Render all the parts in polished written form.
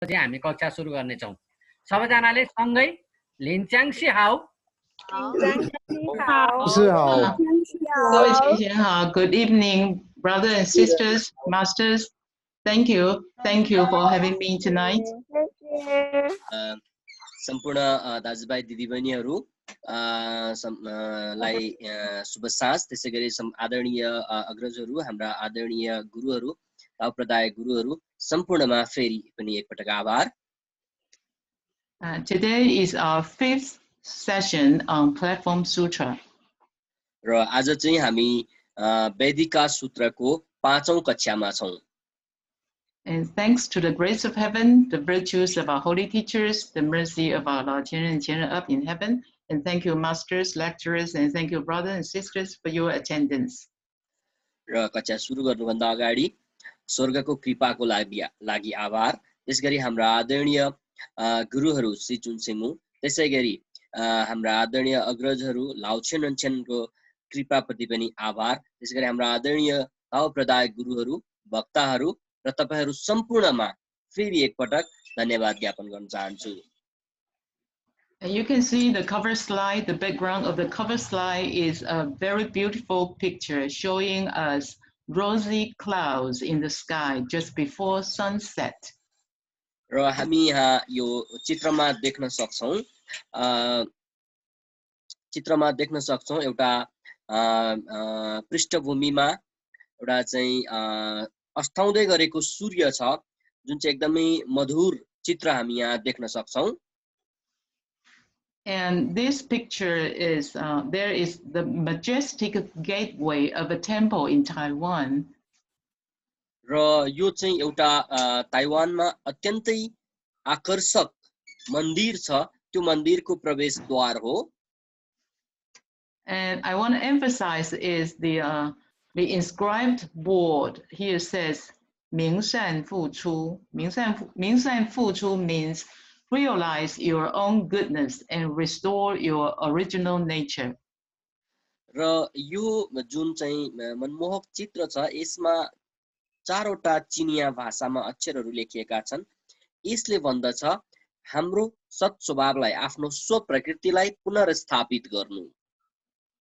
चाहिँ हामी कक्षा सुरु गर्ने छौं सबैजनाले सँगै लिन्छाङसी how Good evening, brothers and sisters, masters. Thank you for having me tonight. सम्पूर्ण दाजुभाइ दिदीबहिनीहरु लाई शुभ साँझ त्यसैगरी आदरणीय अग्रजहरु हाम्रा आदरणीय गुरुहरु तावप्रदाय गुरुहरु सम्पूर्णमा फेरि पनि एकपटक आभार. Today is our 5th session on Platform Sutra. र आज चाहिँ हामी वैदिका सूत्रको 5औं कक्षामा छौं. And thanks to the grace of heaven, the virtues of our holy teachers, the mercy of our Lord Tianren and Tianren up in heaven, and thank you masters, lecturers, and thank you brothers and sisters for your attendance. र कक्षा सुरु गर्नुभन्दा अगाडि स्वर्गको कृपाको लागि आभार. त्यसगरी हाम्रा आदरणीय गुरुहरु श्री चुनसेमु त्यसैगरी हाम्रा आदरणीय अग्रजहरु लाउछेन नन्छेनको कृपाप्रति पनि आभार. त्यसगरी हाम्रा आदरणीय तावप्रदाय गुरुहरु भक्तहरु र तपाईहरु सम्पूर्णमा फेरि एकपटक धन्यवाद ज्ञापन गर्न चाहन्छु. And you can see the cover slide. The background of the cover slide is a very beautiful picture showing us rosy clouds in the sky just before sunset. र हामी यहाँ यो चित्रमा देख्न सक्छौं एउटा पृष्ठभूमिमा एउटा चाहिँ अस्ताउँदै गरेको सूर्य छ जुन चाहिँ एकदमै मधुर चित्र हामी यहाँ देख्न सक्छौं. And this picture is there is the majestic gateway of a temple in Taiwan. र यो चाहिँ एउटा ताइवानमा अत्यन्तै आकर्षक मन्दिर छ. त्यो मन्दिरको प्रवेशद्वार हो. And I want to emphasize is the inscribed board here says 明善付出. 明善付出 means realize your own goodness and restore your original nature. र यो जुन चाहिँ मनमोहक चित्र छ यसमा चारवटा चिनिया भाषामा अक्षरहरू लेखिएका छन्. यसले भन्दछ हाम्रो सत् स्वभावलाई आफ्नो स्वप्रकृतिलाई पुनर्स्थापित गर्नु.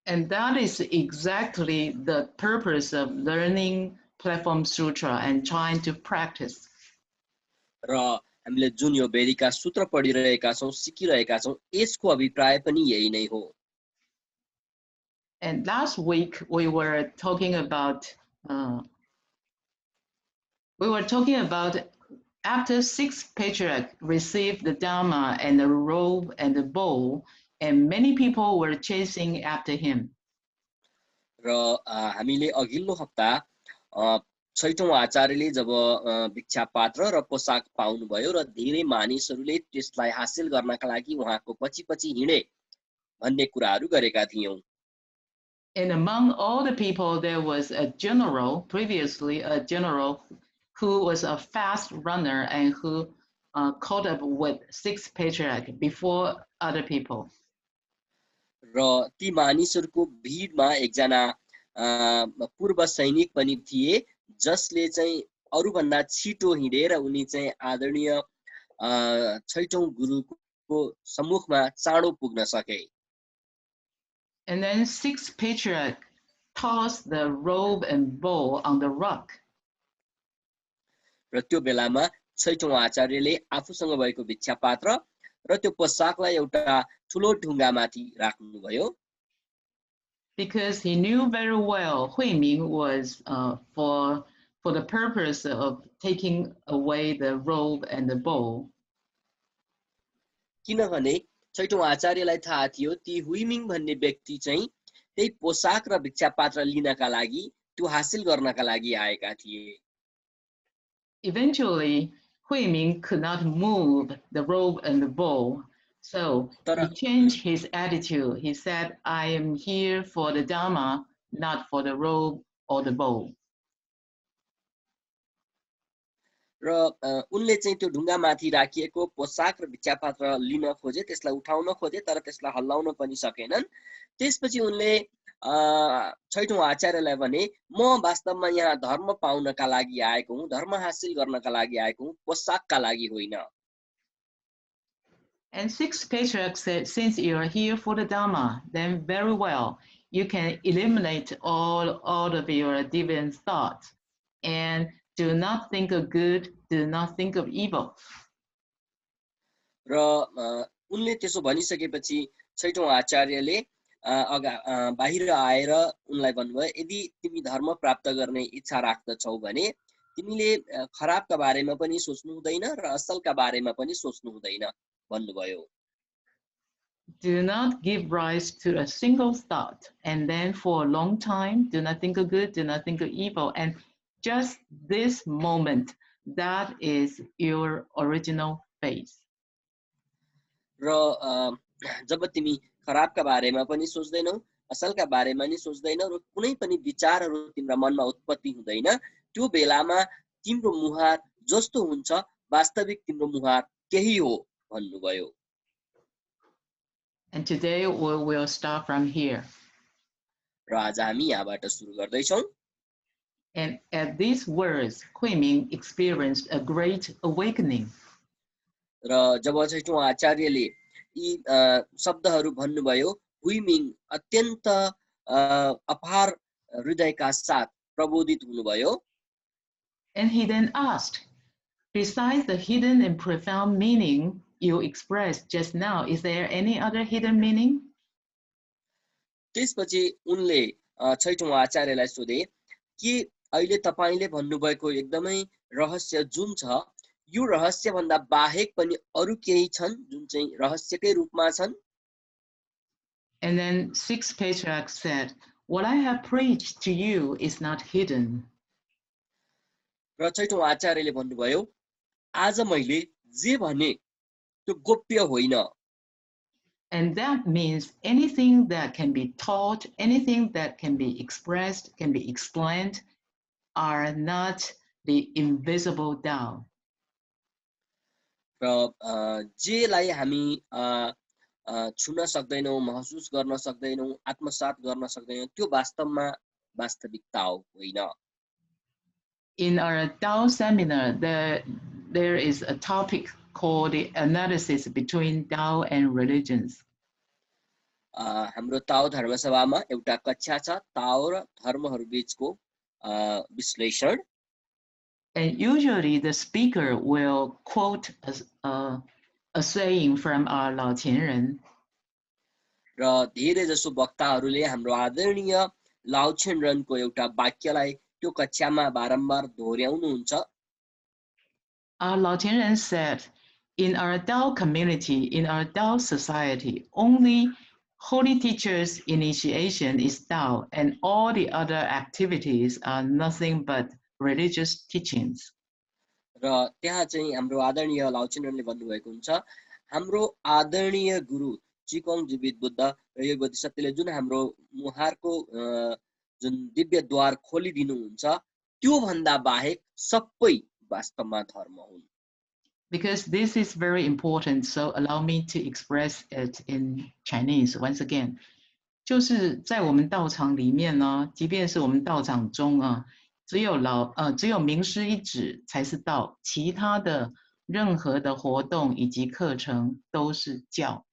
And that is exactly the purpose of learning Platform Sutra and trying to practice. र हामीले जुन यो वैदिका सूत्र पढिरहेका छौं सिकिरहेका छौं यसको अभिप्राय पनि यही नै हो. And last week we were talking about after 6 patriarchs received the Dharma and the robe and the bowl, and many people were chasing after him. र हामीले अघिल्लो हप्ता 6औं आचार्यले जब भिक्षा पात्र र पोशाक पाउनु भयो र धेरै मानिसहरूले त्यसलाई हासिल गर्नका लागि उहाँको पछि हिँडे भन्ने कुराहरू गरेका थियौं. And among all the people there was a general, previously a general who was a fast runner and who caught up with 6 patriarchs before other people. र ती मानिसहरूको भिडमा एकजना पूर्व सैनिक पनि थिए जसले चाहिँ अरूभन्दा छिटो हिँडेर उनी चाहिँ आदरणीय 6औं गुरुको सम्मुखमा चाँडो पुग्न सके. And then 6 patriarchs tossed the robe and bowl on the rock. र त्यो बेलामा 6औं आचार्यले आफूसँग भएको भिक्षा पात्र र त्यो पोशाकलाई एउटा ठुलो ढुङ्गामाथि राख्नुभयो. Because he knew very well Huiming was for the purpose of taking away the robe and the bowl. किनभने 6औं आचार्यलाई थाहा थियो ती हुइमिङ भन्ने व्यक्ति चाहिँ त्यही पोशाक र भिक्षा पात्र लिनका लागि त्यो हासिल गर्नका लागि आएका थिए. Eventually Huiming could not move the robe and the bowl. So he changed his attitude. He said, I am here for the Dharma, not for the robe or the bowl. र उनले चाहिँ त्यो ढुङ्गामाथि राखिएको पोशाक र भिक्षा पात्र लिन खोजे, त्यसलाई उठाउन खोजे तर त्यसलाई हल्लाउन पनि सकेनन्. त्यसपछि उनले छैठौं आचार्यलाई भने म वास्तवमा यहाँ धर्म पाउनका लागि आएको हुँ, धर्म हासिल गर्नका लागि आएको हुँ, पोसाकका लागि होइन। And sixth patriarch said, since you are here for the Dharma, then very well, you can eliminate all of your deviant thoughts and do not think of good, do not think of evil. र उनले त्यसो भनिसकेपछि छैठौं आचार्यले बाहिर आएर उनलाई भन्नुभयो, यदि तिमी धर्म प्राप्त गर्ने इच्छा राख्दछौ भने तिमीले खराबका बारेमा पनि सोच्नु हुँदैन र असलका बारेमा पनि सोच्नु हुँदैन भन्नुभयो। Do not give rise to a single thought, and then for a long time, do not think of good, do not think of evil, and just this moment, that is your original face. र जब तिमी खराबका बारेमा पनि सोच्दैनौ, असलका बारेमा नि सोच्दैनौ र कुनै पनि विचारहरू तिम्रो मनमा उत्पत्ति हुँदैन, त्यो बेलामा तिम्रो मुहार जस्तो हुन्छ वास्तविक तिम्रो मुहार त्यही हो भन्नुभयो। And today we will start from here. र आज हामी यहाँबाट सुरु गर्दैछौँ। And at these words, Huiming experienced a great awakening. र जब छैठौं आचार्यले यी शब्दहरू भन्नुभयो, हुइमिङ अत्यन्त अपार हृदयका साथ प्रबोधित हुनुभयो। And he then asked, besides the hidden and profound meaning you expressed just now, is there any other hidden meaning? त्यसपछि उनले छैठौं आचार्यलाई सोधे, के अहिले तपाईले भन्नुभएको एकदमै रहस्य जुन छ, यो रहस्य भन्दा बाहेक पनि अरु केही छन् जुन चाहिँ रहस्यकै रूपमा छन्? And then sixth patriarch said, what I have preached to you is not hidden. र छैठौं आचार्यले भन्नुभयो, आज मैले जे भने त्यो गोप्य होइन। And that means anything that can be taught, anything that can be expressed, can be explained, are not the invisible Tao. र जेलाई हामी छुन सक्दैनौं, महसुस गर्न सक्दैनौं, आत्मसात गर्न सक्दैनौं, त्यो वास्तवमा वास्तविक ताओ होइन। In our Tao seminar, there is a topic called the analysis between Tao and religions. हाम्रो ताओ धर्म सभामा एउटा कक्षा छ, ताओ र धर्महरू बीचको विश्लेषण। And usually the speaker will quote a saying from our 老前人. र धेरै जसो वक्ताहरूले हाम्रो आदरणीय लाओछेन रनको एउटा वाक्यलाई त्यो कक्षामा बारम्बार दोहोर्याउनुहुन्छ। Our 老前人 said, in our Tao community, in our Tao society, only holy teachers' initiation is Tao, and all the other activities are nothing but religious teachings. र त्यहाँ चाहिँ हाम्रो आदरणीय लाओछेनले भन्नुभएको हुन्छ, हाम्रो आदरणीय गुरु चिकोङ जीवित बुद्ध र यो बोधिसत्वले जुन हाम्रो मुहारको जुन दिव्य द्वार खोलिदिनुहुन्छ, त्यो भन्दा बाहेक सबै वास्तवमा धर्म हुन्। Because this is very important, so allow me to express it in Chinese once again. 就是在我们道场里面呢，即便是我们道场中啊，只有名师一指才是道，其他的任何的活动以及课程都是教。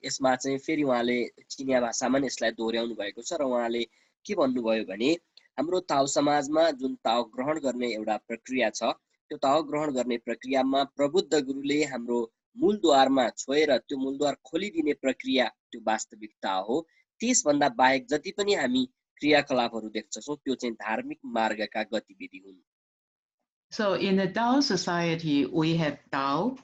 यसमा चाहिँ फेरि उहाँले चिनिया भाषामा नै यसलाई दोहोर्याउनु भएको छ र उहाँले के भन्नुभयो भने हाम्रो ताओ समाजमा जुन ताओ ग्रहण गर्ने एउटा प्रक्रिया छ, त्यो ताओ ग्रहण गर्ने प्रक्रियामा प्रबुद्ध गुरुले हाम्रो मूलद्वारमा छोएर त्यो मूलद्वार खोलिदिने प्रक्रिया त्यो वास्तविकता हो। त्यसभन्दा बाहेक जति पनि हामी क्रियाकलापहरू देख्छौं त्यो चाहिँ धार्मिक मार्गका गतिविधि हुन्। So in the Tao society we have Tao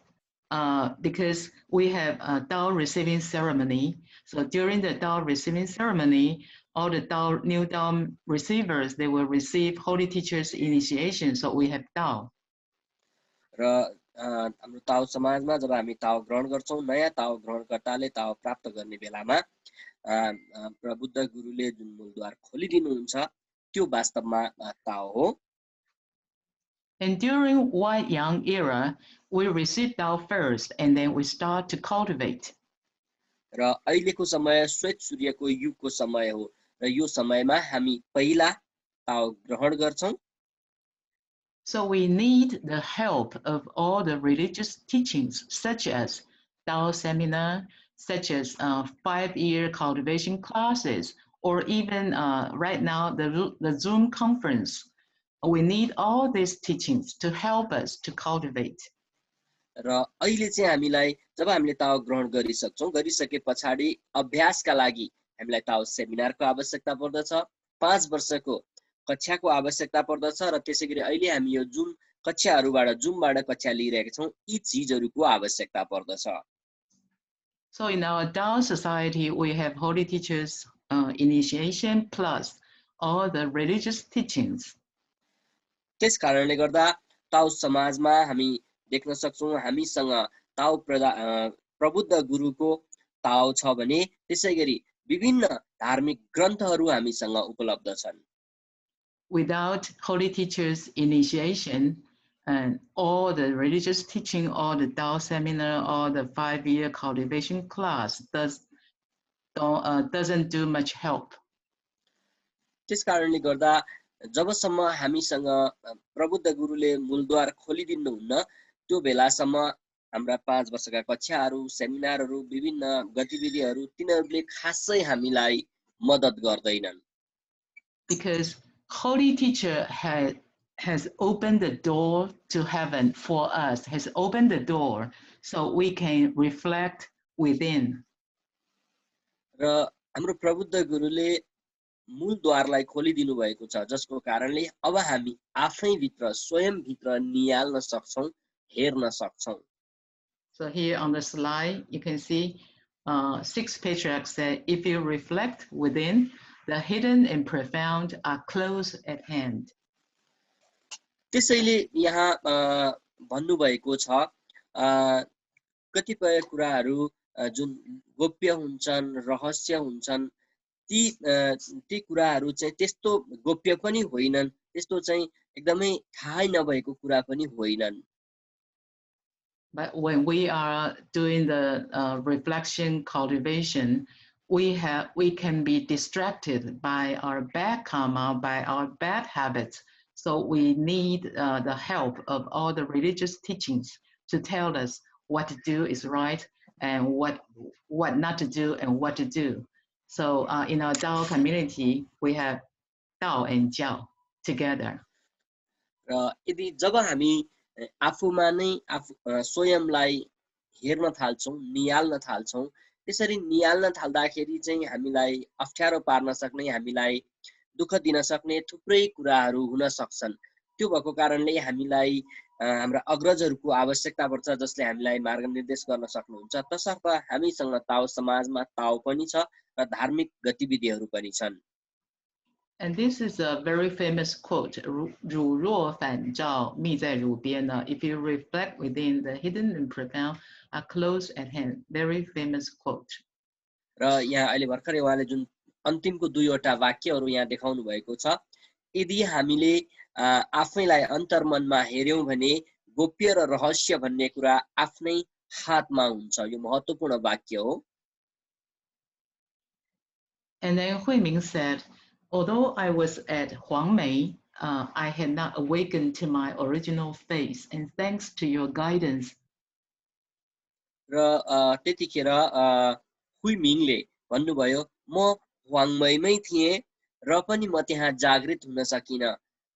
because we have a Tao receiving ceremony. So during the Tao receiving ceremony, all the new Tao receivers, they will receive holy teachers initiation. So we have Tao. र हाम्रो ताओ समाजमा जब हामी ताओ ग्रहण गर्छौं, नयाँ ताओ ग्रहणकर्ताले ताओ प्राप्त गर्ने बेलामा प्रबुद्ध गुरुले जुन मूलद्वार खोलिदिनुहुन्छ त्यो वास्तवमा ताओ हो। And during White Yang era, we receive Tao first, and then we start to cultivate. र अहिलेको समय श्वेत सूर्यको युगको समय हो र यो समयमा हामी पहिला ताओ ग्रहण गर्छौं. So we need the help of all the religious teachings, such as Tao seminar, such as 5-year cultivation classes, or even right now the Zoom conference. We need all these teachings to help us to cultivate. र अहिले चाहिँ हामीलाई जब हामीले ताओ ग्रहण गरिसके पछाडि अभ्यासका लागि हामीलाई ताओ सेमिनारको आवश्यकता पर्दछ, 5 वर्षको कक्षाको आवश्यकता पर्दछ र त्यसैगरी अहिले हामी यो जुम जुमबाट कक्षा लिइरहेका छौं. यी चीजहरुको आवश्यकता पर्दछ. So in our Tao society, we have holy teachers initiation plus all the religious teachings. त्यस कारणले गर्दा ताओ समाजमा हामी देख्न सक्छौं हामीसँग ताओ प्रबुद्ध गुरुको ताओ छ भने त्यसैगरी विभिन्न धार्मिक ग्रन्थहरू हामीसँग उपलब्ध छन्. Without holy teachers initiation and all the religious teaching, all the Tao seminar, all the 5-year cultivation class doesn't do much help. त्यस कारणले गर्दा जबसम्म हामीसँग प्रबुद्ध गुरुले मूलद्वार खोलिदिनुहुन्न त्यो बेलासम्म हाम्रा 5 वर्षका कक्षाहरू सेमिनारहरू विभिन्न गतिविधिहरू तिनीहरूले खासै हामीलाई मद्दत गर्दैनन्. Because holy teacher has opened the door to heaven for us, has opened the door so we can reflect within. र हाम्रो प्रबुद्ध गुरुले मूलद्वारलाई खोलिदिनु भएको छ जसको कारणले अब हामी आफै भित्र स्वयं भित्र नियाल्न सक्छौं, हेर्न सक्छौं. So here on the slide you can see 6 patriarchs said, if you reflect within, the hidden and profound are close at hand. त्यसैले यहाँ भन्नुभएको छ कतिपय कुराहरू जुन गोप्य हुन्छन्, रहस्य हुन्छन्, ती कुराहरू चाहिँ त्यस्तो गोप्य पनि होइनन्, त्यस्तो चाहिँ एकदमै थाहै नभएको कुरा पनि होइनन्. But when we are doing the reflection cultivation, we can be distracted by our bad karma, by our bad habits. So we need the help of all the religious teachings to tell us what to do is right and what not to do and what to do. So in our Tao community, we have Tao and Jiao together. र यदि जब हामी आफूमा नै स्वयंलाई हेर्न थाल्छौं, नियाल्न थाल्छौं, त्यसरी नियाल्न थाल्दाखेरि चाहिँ हामीलाई अप्ठ्यारो पार्न सक्ने, हामीलाई दुःख दिन सक्ने थुप्रै कुराहरू हुन सक्छन्. त्यो भएको कारणले हामीलाई हाम्रा अग्रजहरूको आवश्यकता पर्छ जसले हामीलाई मार्गनिर्देश गर्न सक्नुहुन्छ. तसर्थ हामीसँग ताओ समाजमा ताओ पनि छ र धार्मिक गतिविधिहरू पनि छन्. And this is a very famous quote, 如若反照，密在汝边呢. If you reflect within, the hidden and profound are close at hand. Very famous quote. र यहाँ अहिले भर्खरै उहाँले जुन अन्तिमको 2वटा वाक्यहरू यहाँ देखाउनु भएको छ, यदि हामीले आफैलाई अन्तर्मनमा हेर्यौं भने गोप्य र रहस्य भन्ने कुरा आफ्नै हातमा हुन्छ. यो महत्त्वपूर्ण वाक्य हो. And then Huiming said, although I was at Huangmei, I had not awakened to my original face, and thanks to your guidance. र त्यतिखेर हुइमिङले भन्नुभयो, म ह्वाङमैमै थिएँ र पनि म त्यहाँ जागृत हुन सकिन,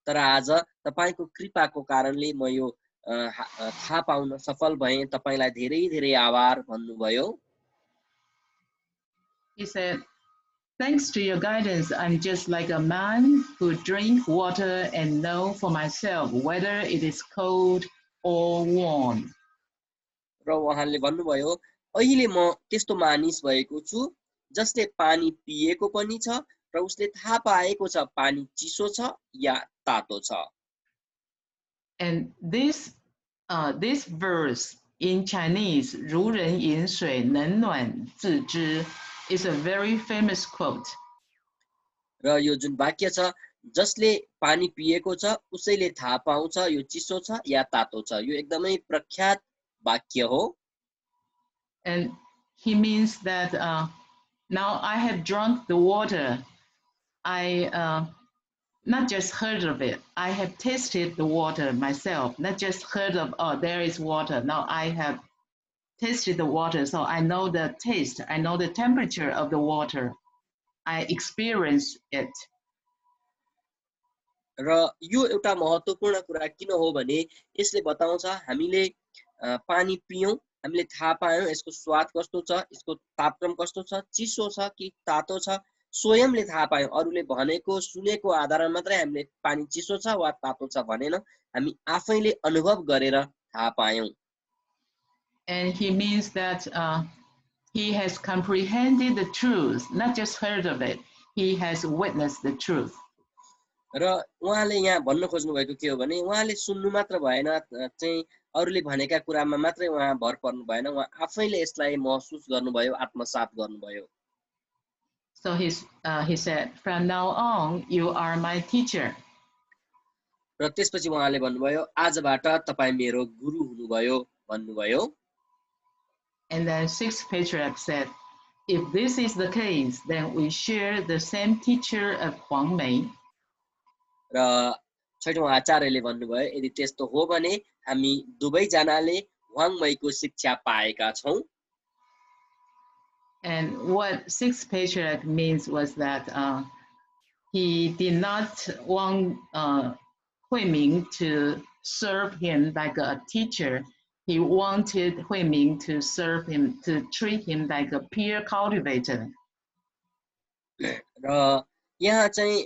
तर आज तपाईको कृपाको कारणले म यो थाहा पाउन सफल भएँ. तपाईलाई धेरै धेरै आभार भन्नुभयो. He said, thanks to your guidance, I'm just like a man who drink water and know for myself whether it is cold or warm. र उहाँले भन्नुभयो, अहिले म त्यस्तो मानिस भएको छु जसले पानी पिएको पनि छ र उसले थाहा पाएको छ पानी चिसो छ या तातो छ. And this verse in Chinese, 如人饮水，冷暖自知, is a very famous quote. र यो जुन वाक्य छ, जसले पानी पिएको छ उसैले थाहा पाउँछ यो चिसो छ या तातो छ, यो एकदमै प्रख्यात वाक्य हो. And he means that now I have drunk the water. I not just heard of it. I have tasted the water myself, not just heard of, oh, there is water. Now I have tasted the water, so I know the taste. I know the temperature of the water. I experience it. र यो एउटा महत्त्वपूर्ण कुरा किन हो भने यसले बताउँछ हामीले पानी पियौं, हामीले थाहा पायौं यसको स्वाद कस्तो छ, यसको तापक्रम कस्तो छ, चिसो छ कि तातो छ, स्वयंले थाहा पायौं। अरूले भनेको सुनेको आधारमा मात्रै हामीले पानी चिसो छ वा तातो छ भनेन, हामी आफैले अनुभव गरेर थाहा पायौं। And he means that he has comprehended the truth, not just heard of it. He has witnessed the truth. र उहाँले यहाँ भन्न खोज्नु भएको के हो भने उहाँले सुन्नु मात्र भएन, चाहिँ अरूले भनेका कुरामा मात्रै उहाँ भर पर्नु भएन, उहाँ आफैले यसलाई महसुस गर्नुभयो, आत्मसात गर्नुभयो। So he said, from now on, you are my teacher. र त्यसपछि उहाँले भन्नुभयो आजबाट तपाई मेरो गुरु हुनुभयो भन्नुभयो। And then sixth patriarch said, if this is the case, then we share the same teacher of Huang Mei. र छैठौं आचार्यले भन्नुभयो यदि त्यस्तो हो भने हामी दुवै जनाले वाङ मैको शिक्षा पाएका छौं। And what sixth patriarch means was that he did not want Huiming to serve him like a teacher. He wanted Huiming to serve him, to treat him like a peer cultivator. र यहाँ चाहिँ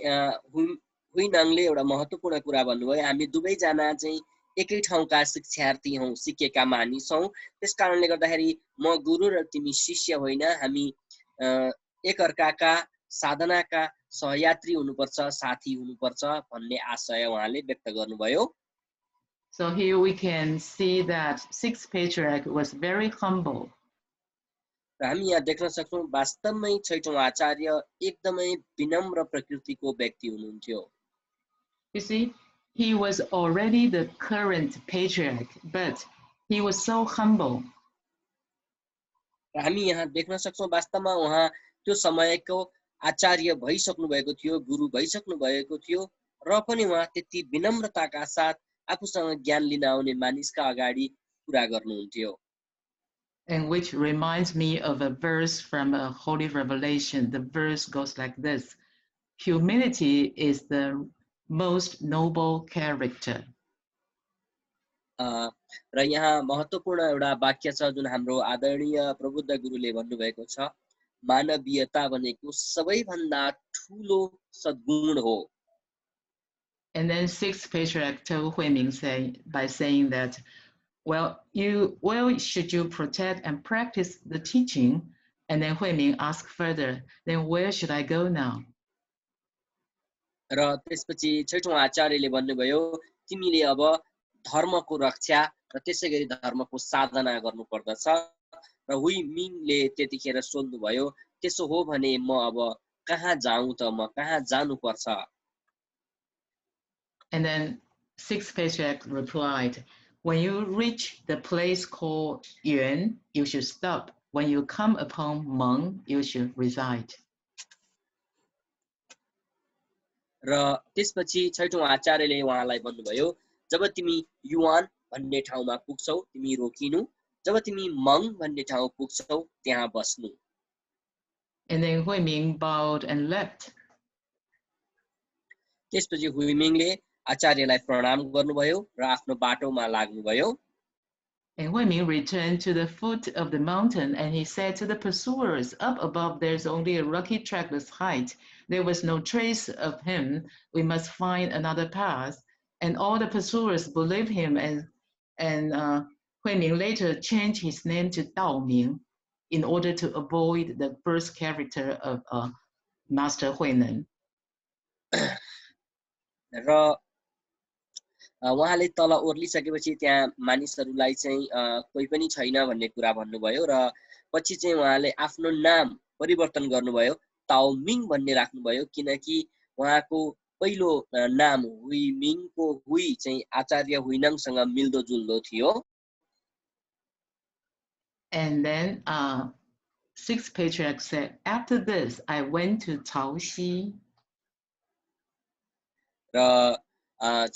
हुइनाङले एउटा महत्त्वपूर्ण कुरा भन्नुभयो हामी दुवै जना चाहिँ एकै ठाउँका शिक्षार्थी हौं, सिकेका मानिस हौं, त्यसकारणले गर्दाखेरि म गुरु र तिमी शिष्य होइन, हामी एकअर्काका साधनाका सहयात्री हुनुपर्छ, साथी हुनुपर्छ भन्ने आशय उहाँले व्यक्त गर्नुभयो। So here we can see that sixth patriarch was very humble. र हामी यहाँ देख्न सक्छौं वास्तवमै छैठौं आचार्य एकदमै विनम्र प्रकृतिको व्यक्ति हुनुहुन्थ्यो। You see, he was already the current patriarch, but he was so humble. र हामी यहाँ देख्न सक्छौं वास्तवमा उहाँ त्यो समयको आचार्य भइसक्नु भएको थियो, गुरु भइसक्नु भएको थियो, र पनि उहाँ त्यति विनम्रताका साथ आफूसँग ज्ञान लिन आउने मानिसका अगाडि कुरा गर्नुहुन्थ्यो। And which reminds me of a verse from a Holy Revelation. The verse goes like this: humility is the most noble character. र यहाँ महत्त्वपूर्ण एउटा वाक्य छ जुन हाम्रो आदरणीय प्रबुद्ध गुरुले भन्नुभएको छ, मानवीयता भनेको सबैभन्दा ठूलो सद्गुण हो। And then sixth patriarch told Huiming by saying that, well, should you protect and practice the teaching? And then Huiming asked further, then where should I go now? र त्यसपछि छैठौं आचार्यले भन्नुभयो तिमीले अब धर्मको रक्षा र त्यसैगरी धर्मको साधना गर्नुपर्दछ। र हुइमिङले त्यतिखेर सोध्नुभयो त्यसो हो भने म अब कहाँ जाऊँ त, म कहाँ जानुपर्छ? And then sixth patriarch replied, when you reach the place called Yuan, you should stop. When you come upon Meng, you should reside. र त्यसपछि छैठौं आचार्यले उहाँलाई भन्नुभयो जब तिमी युवान भन्ने ठाउँमा पुग्छौ तिमी रोकिनु, जब तिमी मङ भन्ने ठाउँ पुग्छौ त्यहाँ बस्नु। And then Huiming bowed and left. त्यसपछि हुइमिङले आचार्यलाई प्रणाम गर्नुभयो र आफ्नो बाटोमा लाग्नुभयो। And Huiming returned to the foot of the mountain, and he said to the pursuers, up above there's only a rocky trackless height. There was no trace of him. We must find another path. And all the pursuers believed him, and Huiming later changed his name to Dao Ming in order to avoid the first character of Master Huinan. र उहाँले तल ओर्लिसकेपछि त्यहाँ मानिसहरूलाई चाहिँ कोही पनि छैन भन्ने कुरा भन्नुभयो र पछि चाहिँ उहाँले आफ्नो नाम परिवर्तन गर्नुभयो, ताओमिङ भन्ने राख्नुभयो, किनकि उहाँको पहिलो नाम हुइमिङको हुइ चाहिँ आचार्य हुइनाङसँग मिल्दो जुल्दो थियो। And then sixth patriarch said, after this, I went to Chaoxi. र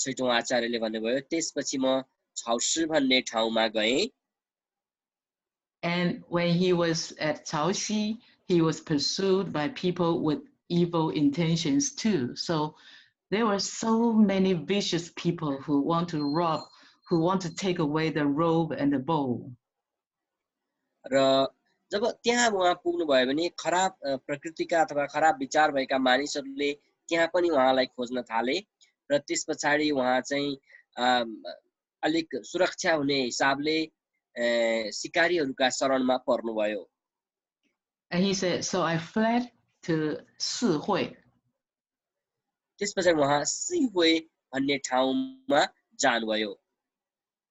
छैटौं आचार्यले भन्नुभयो त्यसपछि म छाउसी भन्ने ठाउँमा गएँ. And when he was at Chaoxi, he was pursued by people with evil intentions too. So there were so many vicious people who want to rob, who want to take away the robe and the bowl. र जब त्यहाँ उहाँ पुग्नु भयो भने खराब प्रकृतिका अथवा खराब विचार भएका मानिसहरूले त्यहाँ पनि उहाँलाई खोज्न थाले र त्यसपछि उहाँ चाहिँ अलिक सुरक्षा हुने हिसाबले सिकारीहरूका शरणमा पर्नुभयो. And he said, so I fled to Sihui. त्यसपछि उहाँ सिहुए भन्ने ठाउँमा जानुभयो.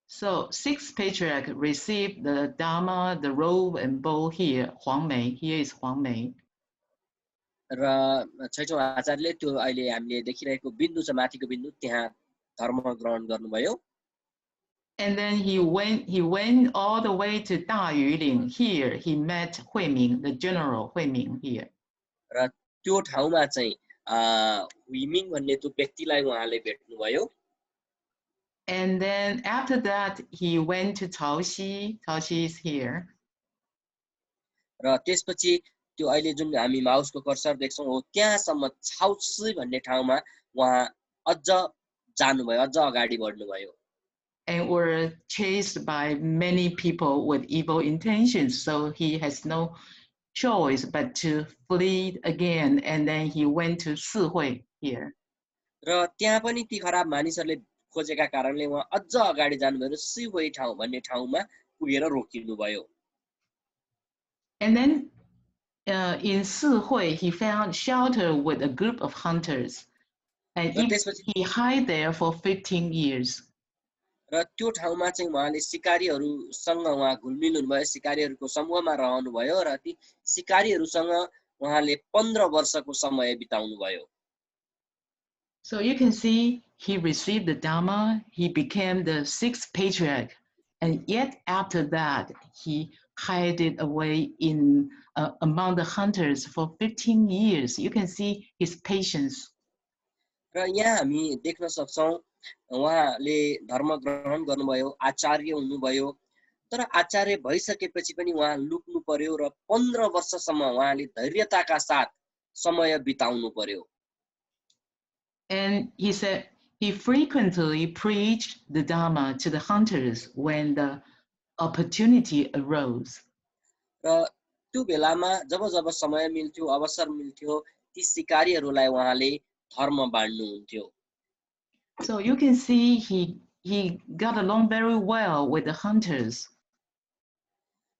So sixth patriarch received the Dharma, the robe and bowl here, Huangmei. Here is Huangmei. र छैटौं आचार्यले त्यो अहिले हामीले देखिरहेको बिन्दु छ माथिको बिन्दु त्यहाँ धर्म ग्रहण गर्नुभयो. And then he went all the way to Dayuling. Here he met Huiming, the general Huiming here. र त्यो ठाउँमा चाहिँ हुइमिङ भन्ने त्यो व्यक्तिलाई उहाँले भेट्नुभयो. And then after that he went to Chaoxi. Chaoxi is here. र त्यसपछि त्यो अहिले जुन हामी माउसको कर्सर देख्छौं हो त्यहाँसम्म छाउसी भन्ने ठाउँमा उहाँ अझ जानुभयो, अझ अगाडि बढ्नुभयो. And were chased by many people with evil intentions. So he has no choice but to flee again. And then he went to Sihui here. र त्यहाँ पनि ती खराब मानिसहरूले खोजेका कारणले उहाँ अझ अगाडि जानुभयो र सिहुई ठाउँ भन्ने ठाउँमा पुगेर रोकिनुभयो. And then in Sihui, he found shelter with a group of hunters. And he hid there for 15 years. र त्यो ठाउँमा चाहिँ उहाँले सिकारीहरूसँग उहाँ घुलमिल हुनुभयो, सिकारीहरूको समूहमा रहनुभयो र ती सिकारीहरूसँग उहाँले 15 वर्षको समय बिताउनुभयो. So you can see he received the Dharma, he became the sixth patriarch, and yet after that he hid it away in among the hunters for 15 years. You can see his patience. र यहाँ हामी देख्न सक्छौं उहाँले धर्म ग्रहण गर्नुभयो, आचार्य हुनुभयो, तर आचार्य भइसकेपछि पनि उहाँ लुक्नु पर्यो र 15 वर्षसम्म उहाँले धैर्यताका साथ समय बिताउनु पर्यो. And he said he frequently preached the Dharma to the hunters when the opportunity arose. र त्यो बेलामा जब जब समय मिल्थ्यो, अवसर मिल्थ्यो, ती सिकारीहरूलाई उहाँले धर्म बाँड्नुहुन्थ्यो. So you can see he got along very well with the hunters.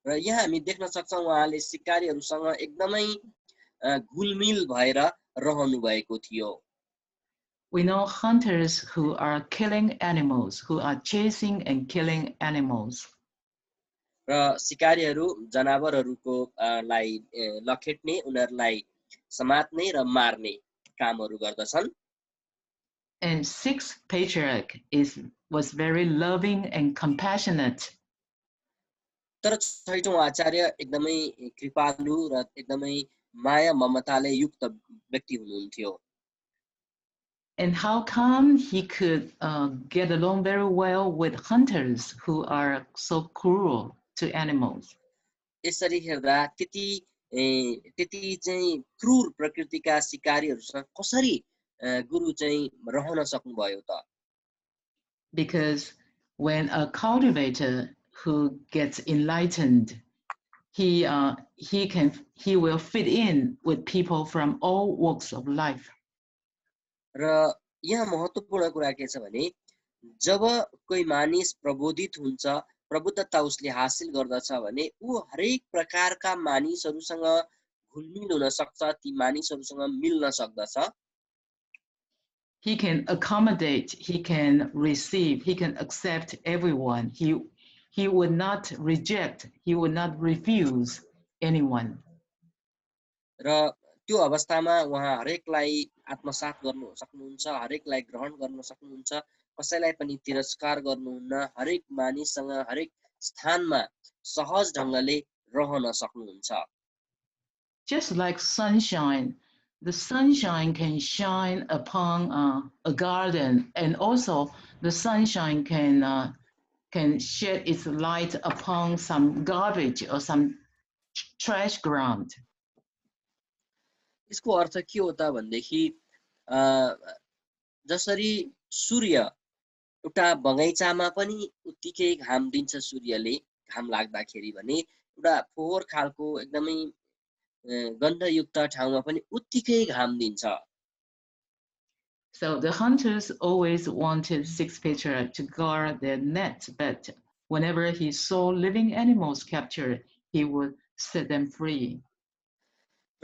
र यहाँ हामी देख्न सक्छौं उहाँले सिकारीहरूसँग एकदमै घुलमिल भएर रहनु भएको थियो. We know hunters who are killing animals, who are chasing and killing animals. र सिकारीहरू जनावरहरूको लाई लखेट्ने, उनीहरूलाई समात्ने र मार्ने कामहरू गर्दछन्. And sixth patriarch was very loving and compassionate. तर छैटौं आचार्य एकदमै कृपालु र एकदमै माया ममताले युक्त व्यक्ति हुनुहुन्थ्यो. And how come he could get along very well with hunters who are so cruel to animals? यसरी हेर्दा त्यति चाहिँ क्रूर प्रकृतिका सिकारीहरूसँग कसरी गुरु चाहिँ रहन सक्नुभयो त? Because when a cultivator who gets enlightened, he will fit in with people from all walks of life. र यहाँ महत्त्वपूर्ण कुरा के छ भने जब कोही मानिस प्रबोधित हुन्छ, प्रबुद्धता उसले हासिल गर्दछ भने ऊ हरेक प्रकारका मानिसहरूसँग घुलमिल हुन सक्छ, ती मानिसहरूसँग मिल्न सक्दछ. He can accommodate, he can receive, he can accept everyone. He would not reject, he would not refuse anyone. र त्यो अवस्थामा उहाँ हरेकलाई आत्मसात गर्न सक्नुहुन्छ, हरेकलाई ग्रहण गर्न सक्नुहुन्छ, कसैलाई पनि तिरस्कार गर्नुहुन्न, हरेक मानिससँग हरेक स्थानमा सहज ढंगले रहन सक्नुहुन्छ. just like sunshine. The sunshine can shine upon a garden, and also the sunshine can shed its light upon some garbage or some trash ground. यसको अर्थ के हो त भन्देखि जसरी सूर्य एउटा बगैँचामा पनि उत्तिकै घाम दिन्छ सूर्यले घाम लाग्दाखेरि भने एउटा फोहोर खालको एकदमै गन्धयुक्त ठाउँमा पनि उत्तिकै घाम दिन्छ. So the hunters always wanted Six Patriarch to guard their net, but whenever he saw living animals captured, he would set them free.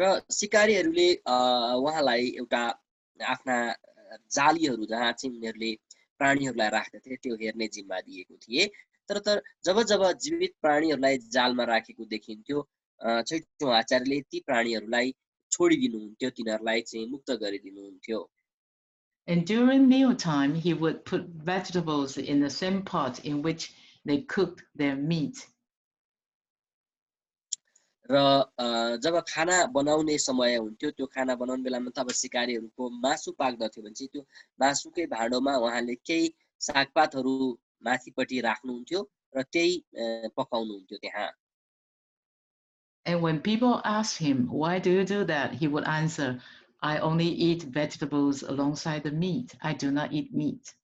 र सिकारीहरूले उहाँलाई एउटा आफ्ना जालीहरू जहाँ चाहिँ उनीहरूले प्राणीहरूलाई राख्दथे त्यो हेर्ने जिम्मा दिएको थिए. तर जब जीवित प्राणीहरूलाई जालमा राखेको देखिन्थ्यो छैठौं आचार्यले ती प्राणीहरूलाई छोडिदिनुहुन्थ्यो, तिनीहरूलाई चाहिँ मुक्त गरिदिनुहुन्थ्यो. And during mealtime, he would put vegetables in the same pot in which they cooked their meat. र जब खाना बनाउने समय हुन्थ्यो त्यो खाना बनाउने बेलामा त अब सिकारीहरूको मासु पाक्दथ्यो भने चाहिँ त्यो मासुकै भाँडोमा उहाँले केही सागपातहरू माथिपट्टि राख्नुहुन्थ्यो र त्यही पकाउनुहुन्थ्यो त्यहाँ. And when people asked him, why do you do that? He would answer, I only eat vegetables alongside the meat. I do not eat meat.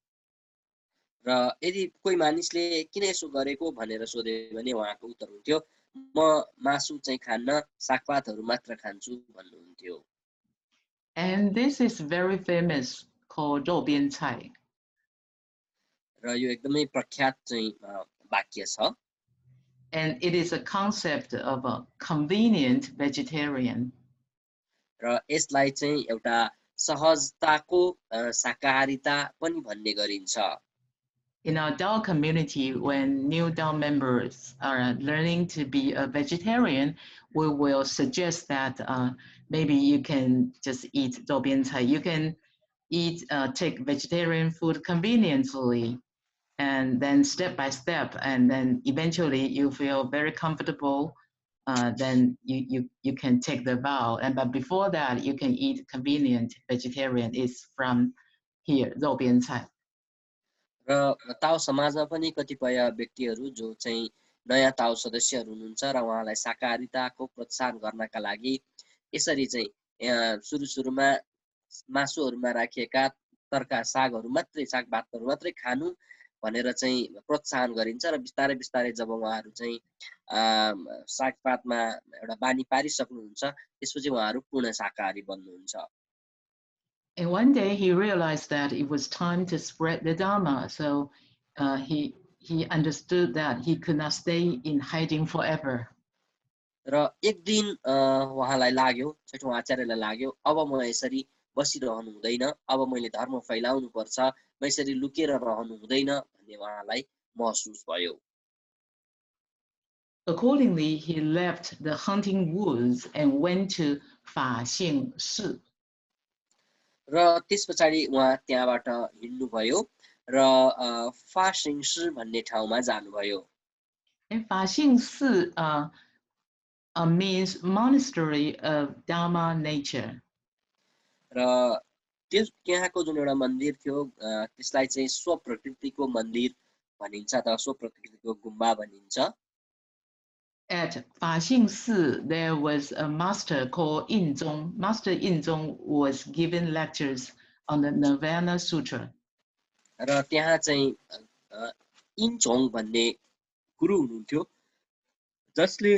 र यदि कोही मानिसले किन यसो गरेको भनेर सोध्यो भने उहाँको उत्तर हुन्थ्यो, म मासु चाहिँ खान्न, सागपातहरू मात्र खान्छु भन्नुहुन्थ्यो. And this is very famous, called 肉边菜. र यो एकदमै प्रख्यात चाहिँ वाक्य छ. And it is a concept of a convenient vegetarian. र यसलाई चाहिँ एउटा सहजताको शाकाहारिता पनि भन्ने गरिन्छ. In our Dao community, when new Dao members are learning to be a vegetarian, we will suggest that maybe you can just eat 肉边菜. You can take vegetarian food conveniently, and then step by step, and then eventually you feel very comfortable. Then you can take the vow. But before that, you can eat convenient vegetarian. It's from here, 肉边菜. र ताओ समाजमा पनि कतिपय व्यक्तिहरू जो चाहिँ नयाँ ताओ सदस्यहरू हुनुहुन्छ र उहाँलाई शाकाहारिताको प्रोत्साहन गर्नका लागि यसरी चाहिँ सुरुमा मासुहरूमा राखिएका तरका सागहरू मात्रै सागपातहरू मात्रै खानु भनेर चाहिँ प्रोत्साहन गरिन्छ र बिस्तारै बिस्तारै जब उहाँहरू चाहिँ सागपातमा एउटा बानी पारिसक्नुहुन्छ त्यसपछि उहाँहरू पूर्ण शाकाहारी बन्नुहुन्छ. And one day he realized that it was time to spread the Dharma. So he understood that he could not stay in hiding forever. र एक दिन उहाँलाई लाग्यो, छैठौं आचार्यलाई लाग्यो, अब म यसरी बसिरहनु हुँदैन, अब मैले धर्म फैलाउनु पर्छ, म यसरी लुकेर रहनु हुँदैन भन्ने उहाँलाई महसुस भयो. Accordingly, he left the hunting woods and went to Fa-xing Si. र त्यसपछि उहाँ त्यहाँबाट हिँड्नुभयो र फासिङ सि भन्ने ठाउँमा जानुभयो. And Fa-xing Si means monastery of Dharma nature. र त्यहाँको जुन एउटा मन्दिर थियो त्यसलाई चाहिँ स्वप्रकृतिको मन्दिर भनिन्छ अथवा स्वप्रकृतिको गुम्बा भनिन्छ. At Fa-xing Si, there was a master called Yinzong. Master Yinzong was giving lectures on the Nirvana Sutra. र त्यहाँ चाहिँ इन्चोङ भन्ने गुरु हुनुहुन्थ्यो जसले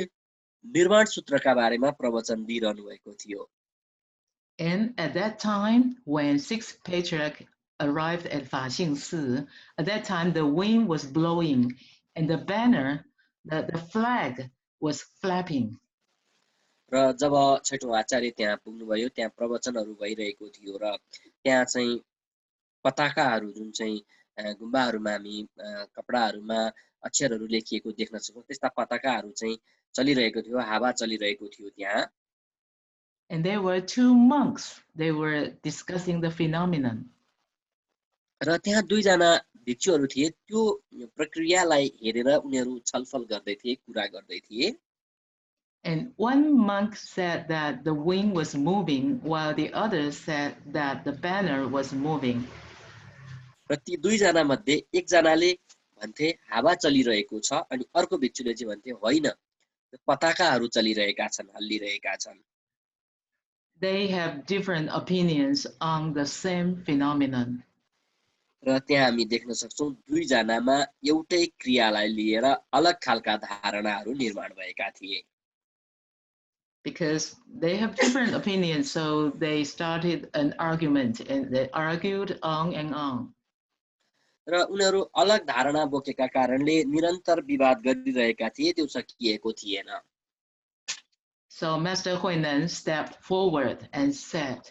निर्वाण सूत्रका बारेमा प्रवचन दिइरहनु भएको थियो. And at that time, when Six Patriarch arrived at Fa-xing Si, at that time the wind was blowing and the banner, the flag was flapping. र जब छैठौं आचार्य त्यहाँ पुग्नुभयो त्यहाँ प्रवचनहरू भइरहेको थियो र त्यहाँ चाहिँ पताकाहरू जुन चाहिँ गुम्बाहरूमा हामी कपडाहरूमा अक्षरहरू लेखिएको देख्न सक्छौं त्यस्ता पताकाहरू चाहिँ चलिरहेको थियो, हावा चलिरहेको थियो त्यहाँ. And there were two monks. They were discussing the phenomenon. र त्यहाँ दुईजना भिक्षुहरू थिए, त्यो प्रक्रियालाई हेरेर उनीहरू छलफल गर्दै थिए, कुरा गर्दै थिए. And one monk said that the wind was moving, while the other said that the banner was moving. र ती दुईजना मध्ये एकजनाले भन्थे हावा चलिरहेको छ अनि अर्को भिक्षुले चाहिँ भन्थे होइन पताकाहरू चलिरहेका छन् हल्लिरहेका छन् They have different opinions on the same phenomenon. र त्यहाँ हामी देख्न सक्छौं दुईजनामा एउटै क्रियालाई लिएर अलग खालका धारणाहरू निर्माण भएका थिए Because they have different opinions, so they started an argument and they argued on and on. र उनीहरू अलग धारणा बोकेका कारणले निरन्तर विवाद गरिरहेका थिए त्यो सकिएको थिएन So Master Huinan stepped forward and said,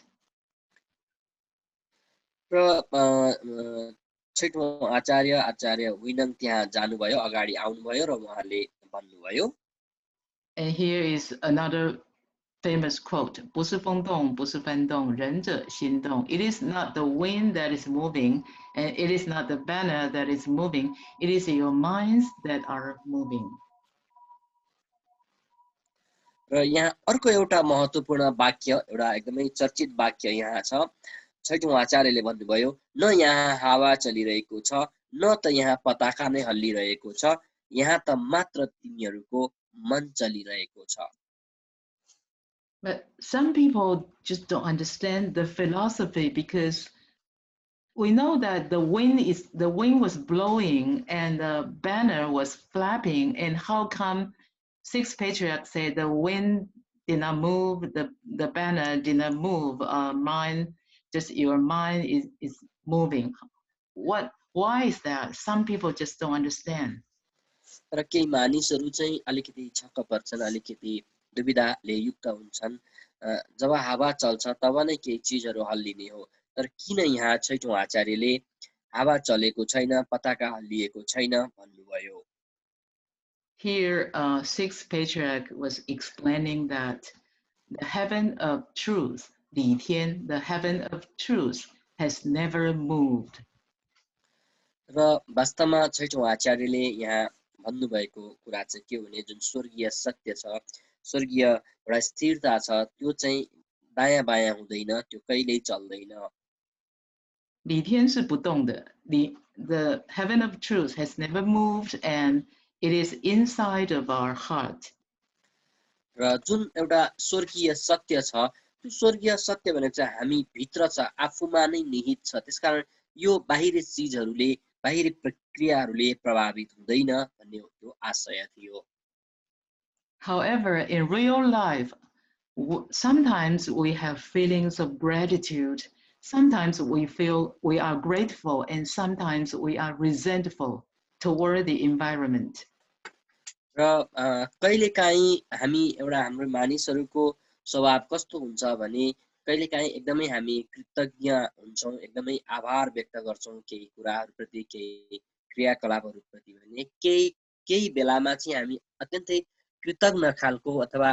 र छैठौं आचार्य हुइनङ त्यहाँ जानुभयो अगाडि आउनुभयो र उहाँले भन्नुभयो and here is another famous quote, 不是风动,不是幡动,仁者心动. It is not the wind that is moving, and it is not the banner that is moving, it is your minds that are moving. र यहाँ अर्को एउटा महत्त्वपूर्ण वाक्य एउटा एकदमै चर्चित वाक्य यहाँ छ छैठौं आचार्यले भन्नुभयो न यहाँ हावा चलिरहेको छ न त यहाँ पताका नै हल्लिरहेको छ यहाँ त मात्र तिमीहरूको मन चलिरहेको छ But some people just don't understand the philosophy because we know that the wind was blowing and the banner was flapping, and how come six patriarchs say the wind did not move, the banner did not move, just your mind is moving. Why is that? Some people just don't understand. र केही मानिसहरू चाहिँ अलिकति छक्क पर्छन् अलिकति दुविधाले युक्त हुन्छन् जब हावा चल्छ तब नै केही चीजहरू हल्लिने हो तर किन यहाँ छैठौं आचार्यले हावा चलेको छैन पताका हल्लिएको छैन भन्नुभयो Here, sixth patriarch was explaining that the heaven of truth, Li Tian, the heaven of truth, has never moved. र वास्तवमा छैठौं आचार्यले यहाँ भन्नुभएको कुरा चाहिँ के भने जुन स्वर्गीय सत्य छ स्वर्गीय एउटा स्थिरता छ त्यो चाहिँ दायाँ बायाँ हुँदैन त्यो कहिल्यै चल्दैन Li Tian 是不动的. The heaven of truth has never moved, and it is inside of our heart. र जुन एउटा स्वर्गीय सत्य छ त्यो स्वर्गीय सत्य भनेको चाहिँ हामी भित्र छ आफूमा नै निहित छ त्यसकारण यो बाहिरी चीजहरूले बाहिरी प्रक्रियाहरूले प्रभावित हुँदैन भन्ने त्यो आशय थियो However, in real life, sometimes we have feelings of gratitude. Sometimes we feel we are grateful, and sometimes we are resentful toward the environment. र कहिलेकाहीँ हामी एउटा हाम्रो मानिसहरूको स्वभाव कस्तो हुन्छ भने कहिलेकाहीँ एकदमै हामी कृतज्ञ हुन्छौँ एकदमै आभार व्यक्त गर्छौँ केही कुराहरूप्रति केही क्रियाकलापहरूप्रति भने केही बेलामा चाहिँ हामी अत्यन्तै कृतज्ञ खालको अथवा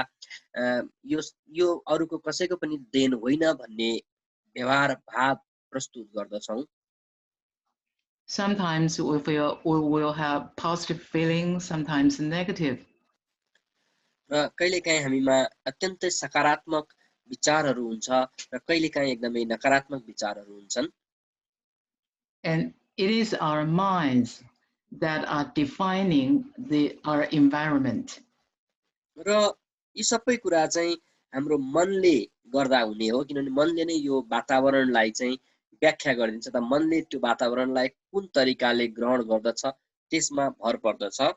यो अरूको कसैको पनि देन होइन भन्ने व्यवहार भाव प्रस्तुत गर्दछौँ Sometimes we will have positive feelings, sometimes negative. र कहिलेकाहीँ हामीमा अत्यन्तै सकारात्मक विचारहरू हुन्छ र कहिलेकाहीँ एकदमै नकारात्मक विचारहरू हुन्छन् And it is our minds that are defining our environment. र यी सबै कुरा चाहिँ हाम्रो मनले गर्दा हुने हो किनभने मनले नै यो वातावरणलाई चाहिँ व्याख्या गरिदिन्छ त मनले त्यो वातावरणलाई कुन तरिकाले ग्रहण गर्दछ त्यसमा भर पर्दछ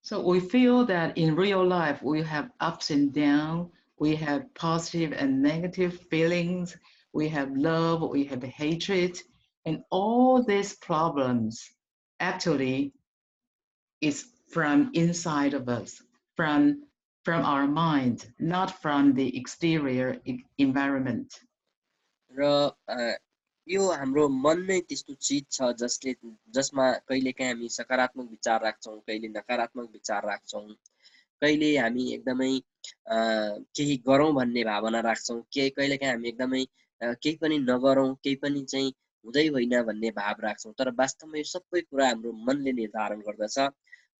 So we feel that in real life we have ups and downs, we have positive and negative feelings, we have love, we have hatred, and all these problems actually is from inside of us, from our mind, not from the exterior environment. र यो हाम्रो मन नै त्यस्तो चीज छ जसमा कहिलेकाहीँ हामी सकारात्मक विचार राख्छौँ कहिले नकारात्मक विचार राख्छौँ कहिले हामी एकदमै केही गरौँ भन्ने भावना राख्छौँ कहिलेकाहीँ हामी एकदमै केही पनि नगरौँ केही पनि चाहिँ हुँदै होइन भन्ने भाव राख्छौँ तर वास्तवमा यो सबै कुरा हाम्रो मनले निर्धारण गर्दछ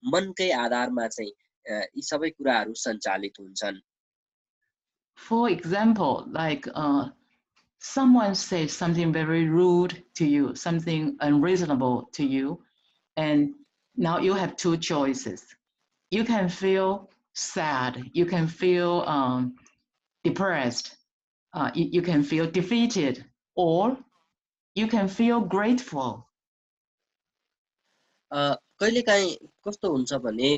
मनकै आधारमा चाहिँ यी सबै कुराहरू सञ्चालित हुन्छन्। For example, like someone says something very rude to you, something unreasonable to you, and now you have two choices. You can feel sad, you can feel depressed, you can feel defeated, or you can feel grateful. कहिलेकाहीँ कस्तो हुन्छ भने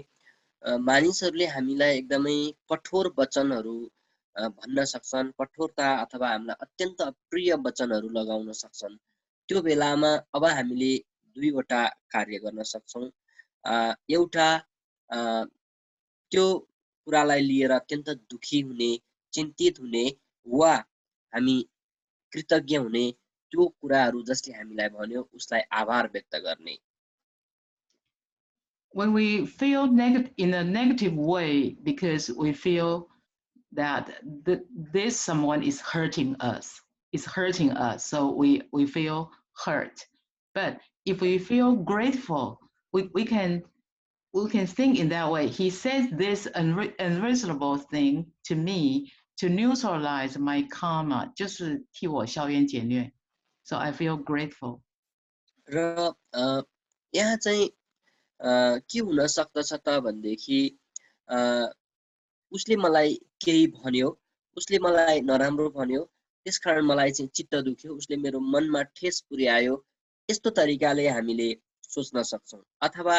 मानिसहरूले हामीलाई एकदमै कठोर वचनहरू भन्न सक्छन्, कठोरता अथवा हामीलाई अत्यन्त अप्रिय वचनहरू लगाउन सक्छन्। त्यो बेलामा अब हामीले दुईवटा कार्य गर्न सक्छौँ। एउटा त्यो कुरालाई लिएर अत्यन्त दुखी हुने, चिन्तित हुने, वा हामी कृतज्ञ हुने, त्यो कुराहरू जसले हामीलाई भन्यो उसलाई आभार व्यक्त गर्ने। When we feel in a negative way because we feel that this someone is hurting us, so we feel hurt. But if we feel grateful, we can think in that way. He says this unreasonable thing to me to neutralize my karma, 就是替我消冤解虐. So I feel grateful. र यहाँ चाहिँ के हुन सक्दछ त भन्देखि उसले मलाई केही भन्यो, उसले मलाई नराम्रो भन्यो, त्यसकारण मलाई चाहिँ चित्त दुख्यो, उसले मेरो मनमा ठेस पुर्यायो, यस्तो तरिकाले हामीले सोच्न सक्छौं। अथवा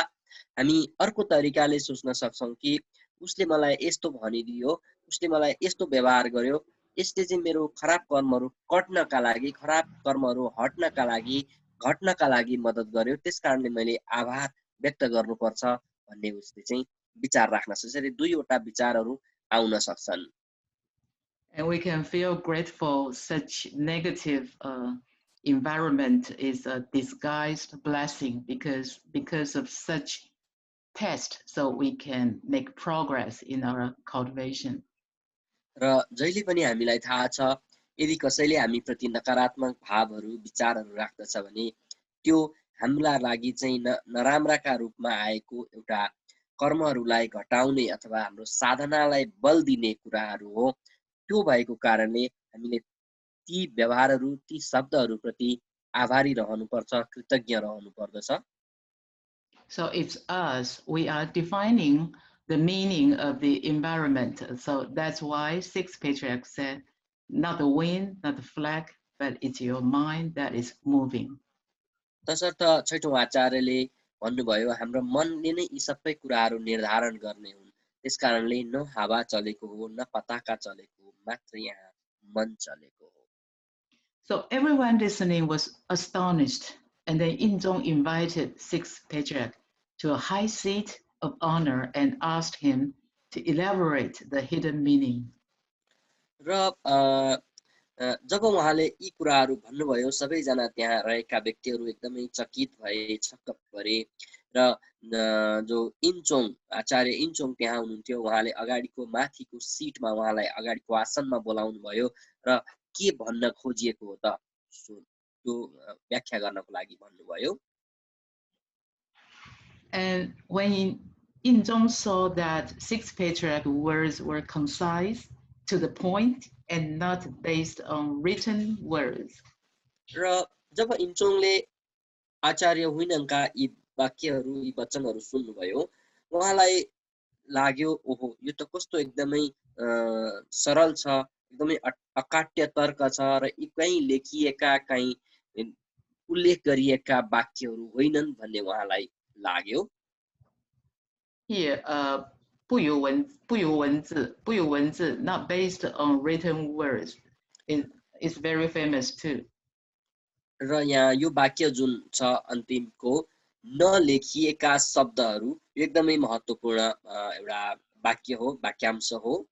हामी अर्को तरिकाले सोच्न सक्छौं कि उसले मलाई यस्तो भनिदियो, उसले मलाई यस्तो व्यवहार गर्यो, यसले चाहिँ मेरो खराब कर्महरू कट्नका लागि, खराब कर्महरू हट्नका लागि, घट्नका लागि मद्दत गर्यो, त्यसकारणले मैले आभार व्यक्त गर्नुपर्छ भन्ने उसले चाहिँ विचार राख्न सक्छ। यसरी दुईवटा विचारहरू आउन सक्छन्। And we can feel grateful. Such negative environment is a disguised blessing because of such test, so we can make progress in our cultivation. र जहिले पनि हामीलाई थाहा छ यदि कसैले हामी प्रति नकारात्मक भावहरू विचारहरू राख्दछ भने त्यो हामीलाई लागि चाहिँ नराम्राका रूपमा आएको एउटा कर्महरूलाई घटाउने अथवा हाम्रो साधनालाई बल दिने कुराहरू हो। त्यो भएको कारणले हामीले ती व्यवहारहरू, ती शब्दहरू प्रति आभारी रहनुपर्छ, कृतज्ञ रहनुपर्दछ। So it's us. We are defining the meaning of the environment. So that's why sixth patriarch said, not the wind, not the flag, but it's your mind that is moving. तसर्थ छैठौं आचार्यले भन्नुभयो हाम्रो मनले नै यी सबै कुराहरू निर्धारण गर्ने हुन्। त्यसकारणले न हावा चलेको हो, न पताका चलेको हो, मात्र यहाँ मन चलेको हो। So everyone listening was astonished, and then Yinzong invited sixth patriarch to a high seat of honor and asked him to elaborate the hidden meaning. र जब उहाँले यी कुराहरू भन्नुभयो सबैजना त्यहाँ रहेका व्यक्तिहरू एकदमै चकित भए, छक्क परे र जो इन्चोङ आचार्य इन्चोङ त्यहाँ हुनुहुन्थ्यो, उहाँले अगाडिको माथिको सिटमा उहाँलाई अगाडिको आसनमा बोलाउनु भयो र के भन्न खोजिएको हो त त्यो व्याख्या गर्नको लागि भन्नुभयो। And when Yinzong saw that sixth patriarch words were concise, to the point, and not based on written words. र जब इन्चोङले आचार्य हुइनका यी वाक्यहरू, यी वचनहरू सुन्नुभयो, उहाँलाई लाग्यो ओहो यो त कस्तो एकदमै सरल छ, एकदमै अकाट्य तर्क छ र यी कहीँ लेखिएका कहीँ उल्लेख गरिएका वाक्यहरू होइनन् भन्ने उहाँलाई लाग्यो। Here, 不由文字, not based on written words, is very famous too. र यहाँ यो वाक्य जुन छ अन्तिमको नलेखिएका शब्दहरू एकदमै महत्त्वपूर्ण एउटा वाक्य हो, वाक्यांश हो।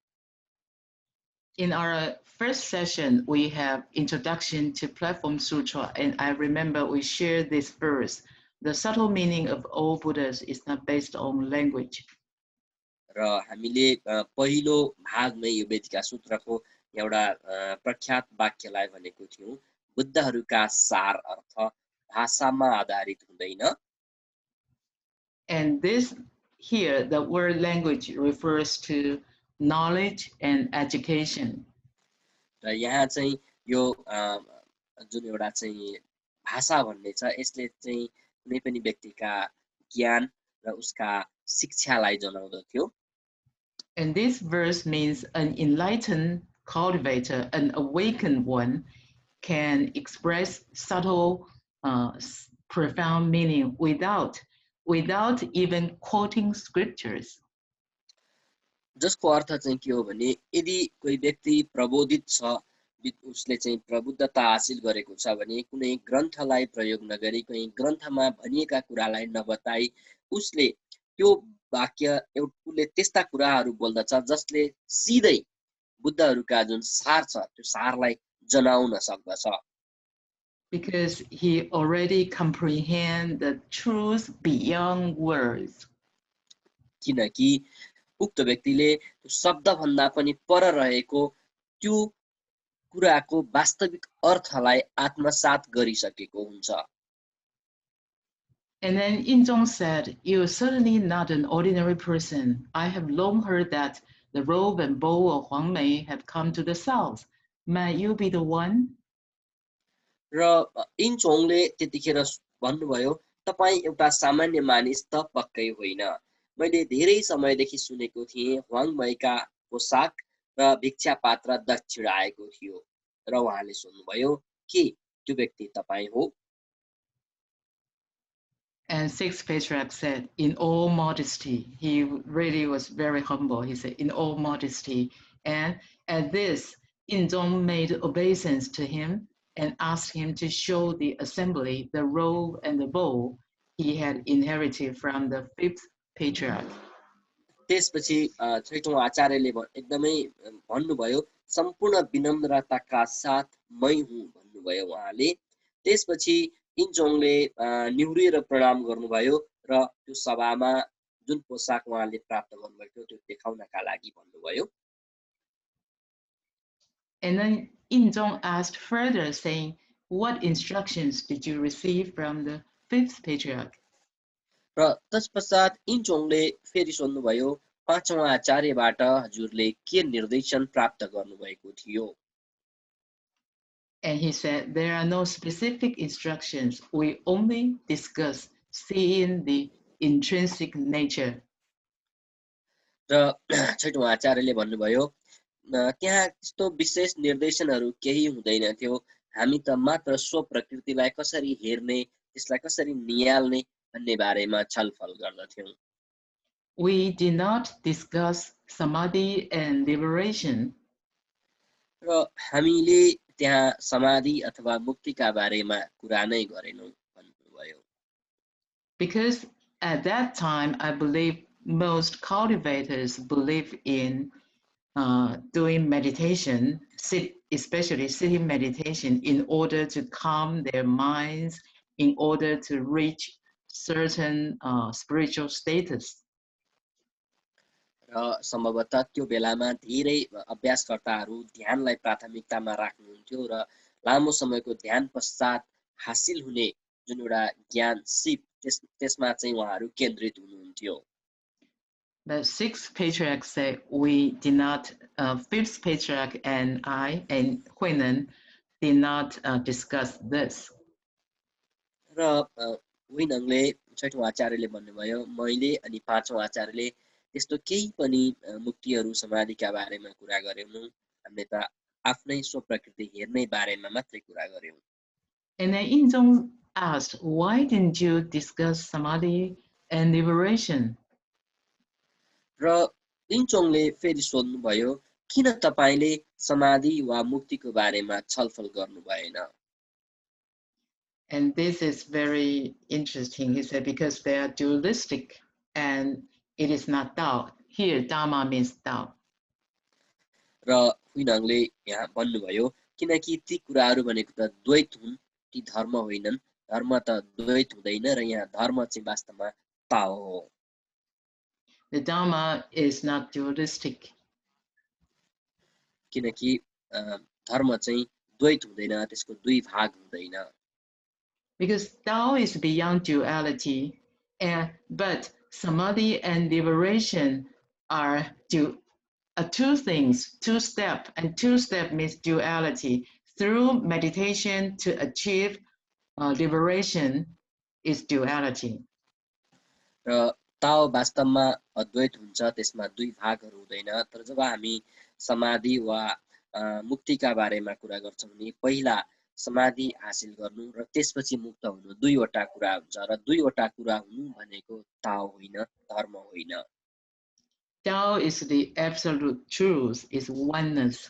In our first session, we have introduction to Platform Sutra, and I remember we shared this verse. The subtle meaning of all Buddhas is not based on language. र हामीले पहिलो भागमै यो वेदिका सूत्रको एउटा प्रख्यात वाक्यलाई भनेको थियौं, बुद्धहरूका सार अर्थ भाषामा आधारित हुँदैन। And this here the word language refers to knowledge and education. र यहाँ चाहिँ यो जुन एउटा चाहिँ भाषा भन्ने छ यसले चाहिँ कुनै पनि व्यक्तिका ज्ञान र उसका शिक्षालाई जनाउँदथ्यो. And this verse means an enlightened cultivator, an awakened one, can express subtle, profound meaning without even quoting scriptures. जसको अर्थ चाहिँ के हो भने यदि कोही व्यक्ति प्रबोधित छ उसले चाहिँ प्रबुद्धता हासिल गरेको छ भने कुनै ग्रन्थलाई प्रयोग नगरी कुनै ग्रन्थमा भनिएका कुरालाई नबताई उसले त्यो वाक्य उसले त्यस्ता कुराहरू बोल्दछ जसले सिधै बुद्धहरूका जुन सार छ त्यो सारलाई जनाउन सक्दछ. Because he already comprehend the truth beyond words. किनकि उक्त व्यक्तिले त्यो शब्दभन्दा पनि पर रहेको त्यो कुराको वास्तविक अर्थलाई आत्मसात गरिसकेको हुन्छ. And then Yinzhong said, "You are certainly not an ordinary person. I have long heard that the robe and bow of Huang Mei have come to the south. Might you be the one?" र इन्चोङले त्यतिखेर भन्नुभयो, तपाईँ एउटा सामान्य मानिस त पक्कै होइन. मैले धेरै समयदेखि सुनेको थिएँ ह्वाङ मैका पोसाक र भिक्षा पात्र दक्षिण आएको थियो. र उहाँले सोध्नुभयो के त्यो व्यक्ति तपाईँ हो? And sixth patriarch said, in all modesty, he really was very humble. He said, in all modesty. And at this, Yinzhong made obeisance to him and asked him to show the assembly the robe and the bow he had inherited from the fifth patriarch. त्यसपछि छैठौं आचार्यले एकदमै भन्नुभयो, सम्पूर्ण विनम्रताका साथ मै हुँ भन्नुभयो उहाँले. त्यसपछि इन्चोङले निहुरिएर प्रणाम गर्नुभयो र त्यो सभामा जुन पोसाक उहाँले प्राप्त गर्नुभएको त्यो देखाउनका लागि भन्नुभयो. And then Yinzhong asked further, saying, "What instructions did you receive from the fifth patriarch?" र त्यसपश्चात इन्चोङले फेरि सोध्नुभयो, पाँचौं आचार्यबाट हजुरले के निर्देशन प्राप्त गर्नुभएको थियो? And he said, "There are no specific instructions. We only discuss seeing the intrinsic nature." र छैठौं आचार्यले भन्नुभयो, त्यहाँ त्यस्तो विशेष निर्देशनहरू केही हुँदैन थियो. हामी त मात्र स्व प्रकृतिलाई कसरी हेर्ने, त्यसलाई कसरी नियाल्ने भन्ने बारेमा छलफल गर्दथ्यौं. We did not discuss samadhi and liberation. र हामीले त्यहाँ समाधि अथवा मुक्तिका बारेमा कुरा नै गरेनौं भन्नुभयो. Because at that time, I believe most cultivators believe in doing meditation, especially sitting meditation, in order to calm their minds, in order to reach certain spiritual status. र सम्भवतः त्यो बेलामा धेरै अभ्यासकर्ताहरू ध्यानलाई प्राथमिकतामा राख्नुहुन्थ्यो र लामो समयको ध्यान पश्चात हासिल हुने जुन एउटा ज्ञान सिप त्यसमा चाहिँ उहाँहरू केन्द्रित हुनुहुन्थ्यो. The sixth patriarch said, we did not, fifth patriarch and I and Huinan did not discuss this. र हुइनङले छैठौं आचार्यले भन्नुभयो, मैले अनि पाँचौं आचार्यले त्यस्तो केही पनि मुक्तिहरू समाधिका बारेमा कुरा गरेनौं. हामीले त आफ्नै स्वप्रकृति हेर्ने बारेमा मात्रै कुरा गर्यौं. And then Yinzhong asked, why didn't you discuss samadhi and liberation? र इन्चोङले फेरि सोध्नुभयो, किन तपाईले समाधि वा मुक्तिको बारेमा छलफल गर्नु भएन? And this is very interesting. He said, because they are dualistic and it is not Tao. Here, Dharma means Tao. र हुइनङले यहाँ भन्नुभयो, किनकि ती कुराहरू भनेको त द्वैत हुन्, ती धर्म होइनन्. धर्म त द्वैत हुँदैन र यहाँ धर्म चाहिँ वास्तवमा ताओ हो. The Dharma is not dualistic. किनकि धर्म चाहिँ द्वैत हुँदैन, त्यसको दुई भाग हुँदैन. Because Tao is beyond duality, but samadhi and liberation are two things, two-step, and two-step means duality. Through meditation to achieve liberation is duality. र ताओ वास्तवमा अद्वैत हुन्छ, त्यसमा दुई भागहरू हुँदैन। तर जब हामी समाधि वा मुक्तिका बारेमा कुरा गर्छौँ भने पहिला समाधि हासिल गर्नु र त्यसपछि मुक्त हुनु दुईवटा कुरा हुन्छ, र दुईवटा कुरा हुनु भनेको ताओ होइन, धर्म होइन। Tao is the absolute truth, is oneness.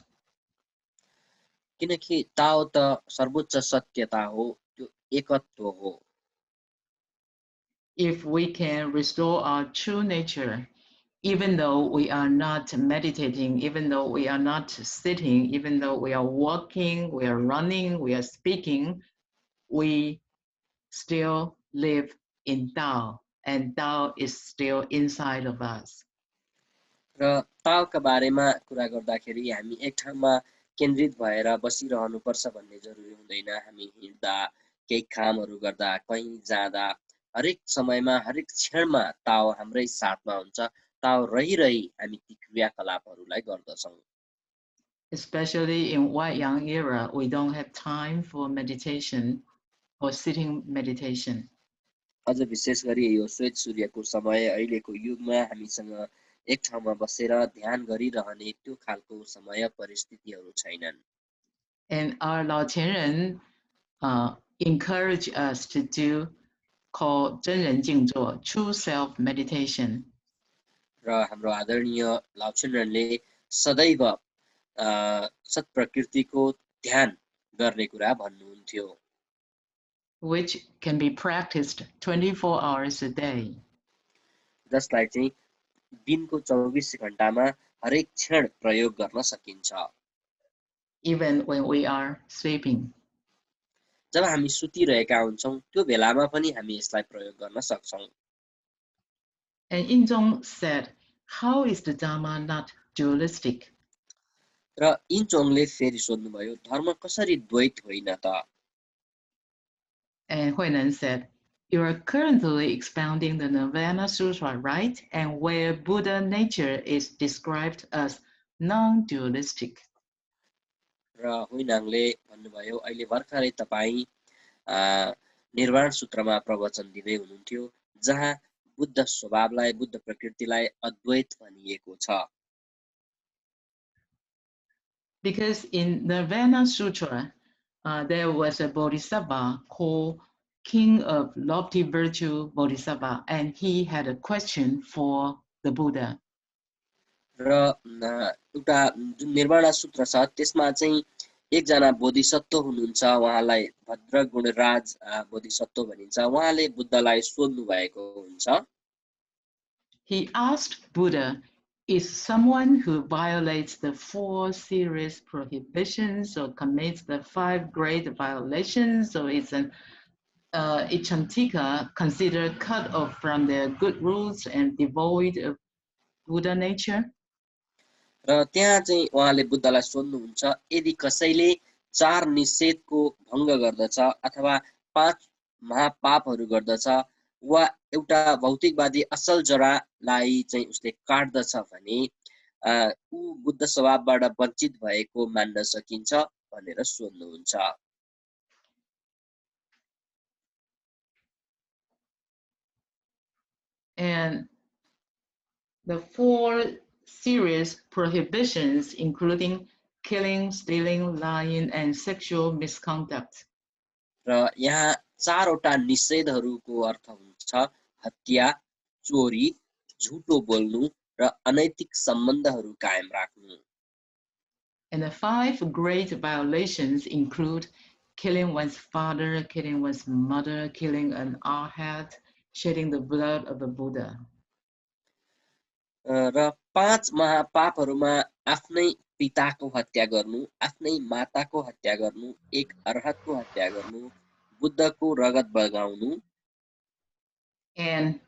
किनकि ताओ त सर्वोच्च सत्यता हो, त्यो एकत्व हो। If we can restore our true nature, even though we are not meditating, even though we are not sitting, even though we are walking, we are running, we are speaking, we still live in Tao, and Tao is still inside of us. र ताओका बारेमा कुरा गर्दाखेरि हामी एक ठाउँमा केन्द्रित भएर बसिरहनु पर्छ भन्ने जरुरी हुँदैन। हामी हिँड्दा, केही कामहरू गर्दा, कहीँ जाँदा, हरेक समयमा हरेक क्षणमा ताओ हाम्रै साथमा हुन्छ। ताओ रहिरही हामी ती क्रियाकलापहरूलाई गर्दछौँ। Especially in White Yang era, we don't have time for meditation or sitting meditation. अझ विशेष गरी यो श्वेत सूर्यको समय अहिलेको युगमा हामीसँग एक ठाउँमा बसेर ध्यान गरिरहने त्यो खालको समय परिस्थितिहरू छैनन्। And our Lao Qianren encourage us to do called 真人静坐, true self meditation. र हाम्रो आदरणीय लाउछेनरले सदैव सत प्रकृतिको ध्यान गर्ने कुरा भन्नुहुन्थ्यो, which can be practiced 24 hours a day. जसलाई चाहिँ दिनको 24 घण्टामा हरेक क्षण प्रयोग गर्न सकिन्छ, even when we are sleeping. जब हामी सुतिरहेका हुन्छौं त्यो बेलामा पनि हामी यसलाई प्रयोग गर्न सक्छौं। And Yinzong said, how is the Dharma not dualistic? र इन्चोङले फेरि सोध्नुभयो, धर्म कसरी द्वैत होइन त? And Huinan said, you are currently expounding the Nirvana Sutra, right? And where Buddha nature is described as non-dualistic. र हुइनाङले भन्नुभयो, अहिले भर्खरै तपाई निर्वाण सूत्रमा प्रवचन दिँदै हुनुहुन्थ्यो, जहाँ बुद्ध स्वभावलाई, बुद्ध प्रकृतिलाई अद्वैत भनिएको छ। Because in Nirvana Sutra, there was a bodhisattva called King of Lofty Virtue Bodhisattva, and he had a question for the Buddha. र एउटा जुन निर्वाण सूत्र छ त्यसमा चाहिँ एकजना बोधिसत्व हुनुहुन्छ, उहाँलाई भद्र गुणराज बोधिसत्व भनिन्छ। उहाँले बुद्धलाई सोध्नु भएको हुन्छ। He asked Buddha, is someone who violates the 4 serious prohibitions or commits the 5 great violations, or is an Ichantika considered cut off from their good rules and devoid of Buddha nature? र त्यहाँ चाहिँ उहाँले बुद्धलाई सोध्नुहुन्छ, यदि कसैले 4 निषेधको भङ्ग गर्दछ अथवा 5 महापापहरू गर्दछ वा एउटा भौतिकवादी असल जरालाई चाहिँ उसले काट्दछ भने ऊ बुद्ध स्वभावबाट वञ्चित भएको मान्न सकिन्छ भनेर सोध्नुहुन्छ। And the 4 serious prohibitions, including killing, stealing, lying, and sexual misconduct. र यहाँ 4 वटा निषेधहरूको अर्थ हुन्छ हत्या, चोरी, झुटो बोल्नु र अनैतिक सम्बन्धहरू कायम राख्नु। And the 5 great violations include killing one's father, killing one's mother, killing an arhat, shedding the blood of a Buddha. र 5 महापापहरूमा आफ्नै पिताको हत्या गर्नु, आफ्नै माताको हत्या गर्नु, एक अर्हतको हत्या गर्नु, बुद्धको रगत बगाउनु, and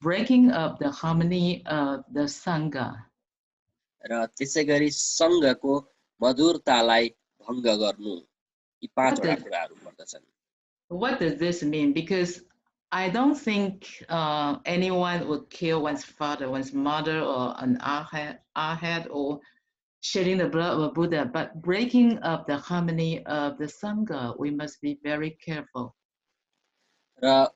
breaking up the harmony of the Sangha. र त्यसैगरी संघको मधुरतालाई भङ्ग गर्नु। यी 5 वटा कुराहरू पर्दछन्। What does this mean? Because I don't think anyone would kill one's father, one's mother, or an arhat, or shedding the blood of a Buddha, but breaking up the harmony of the Sangha, we must be very careful. र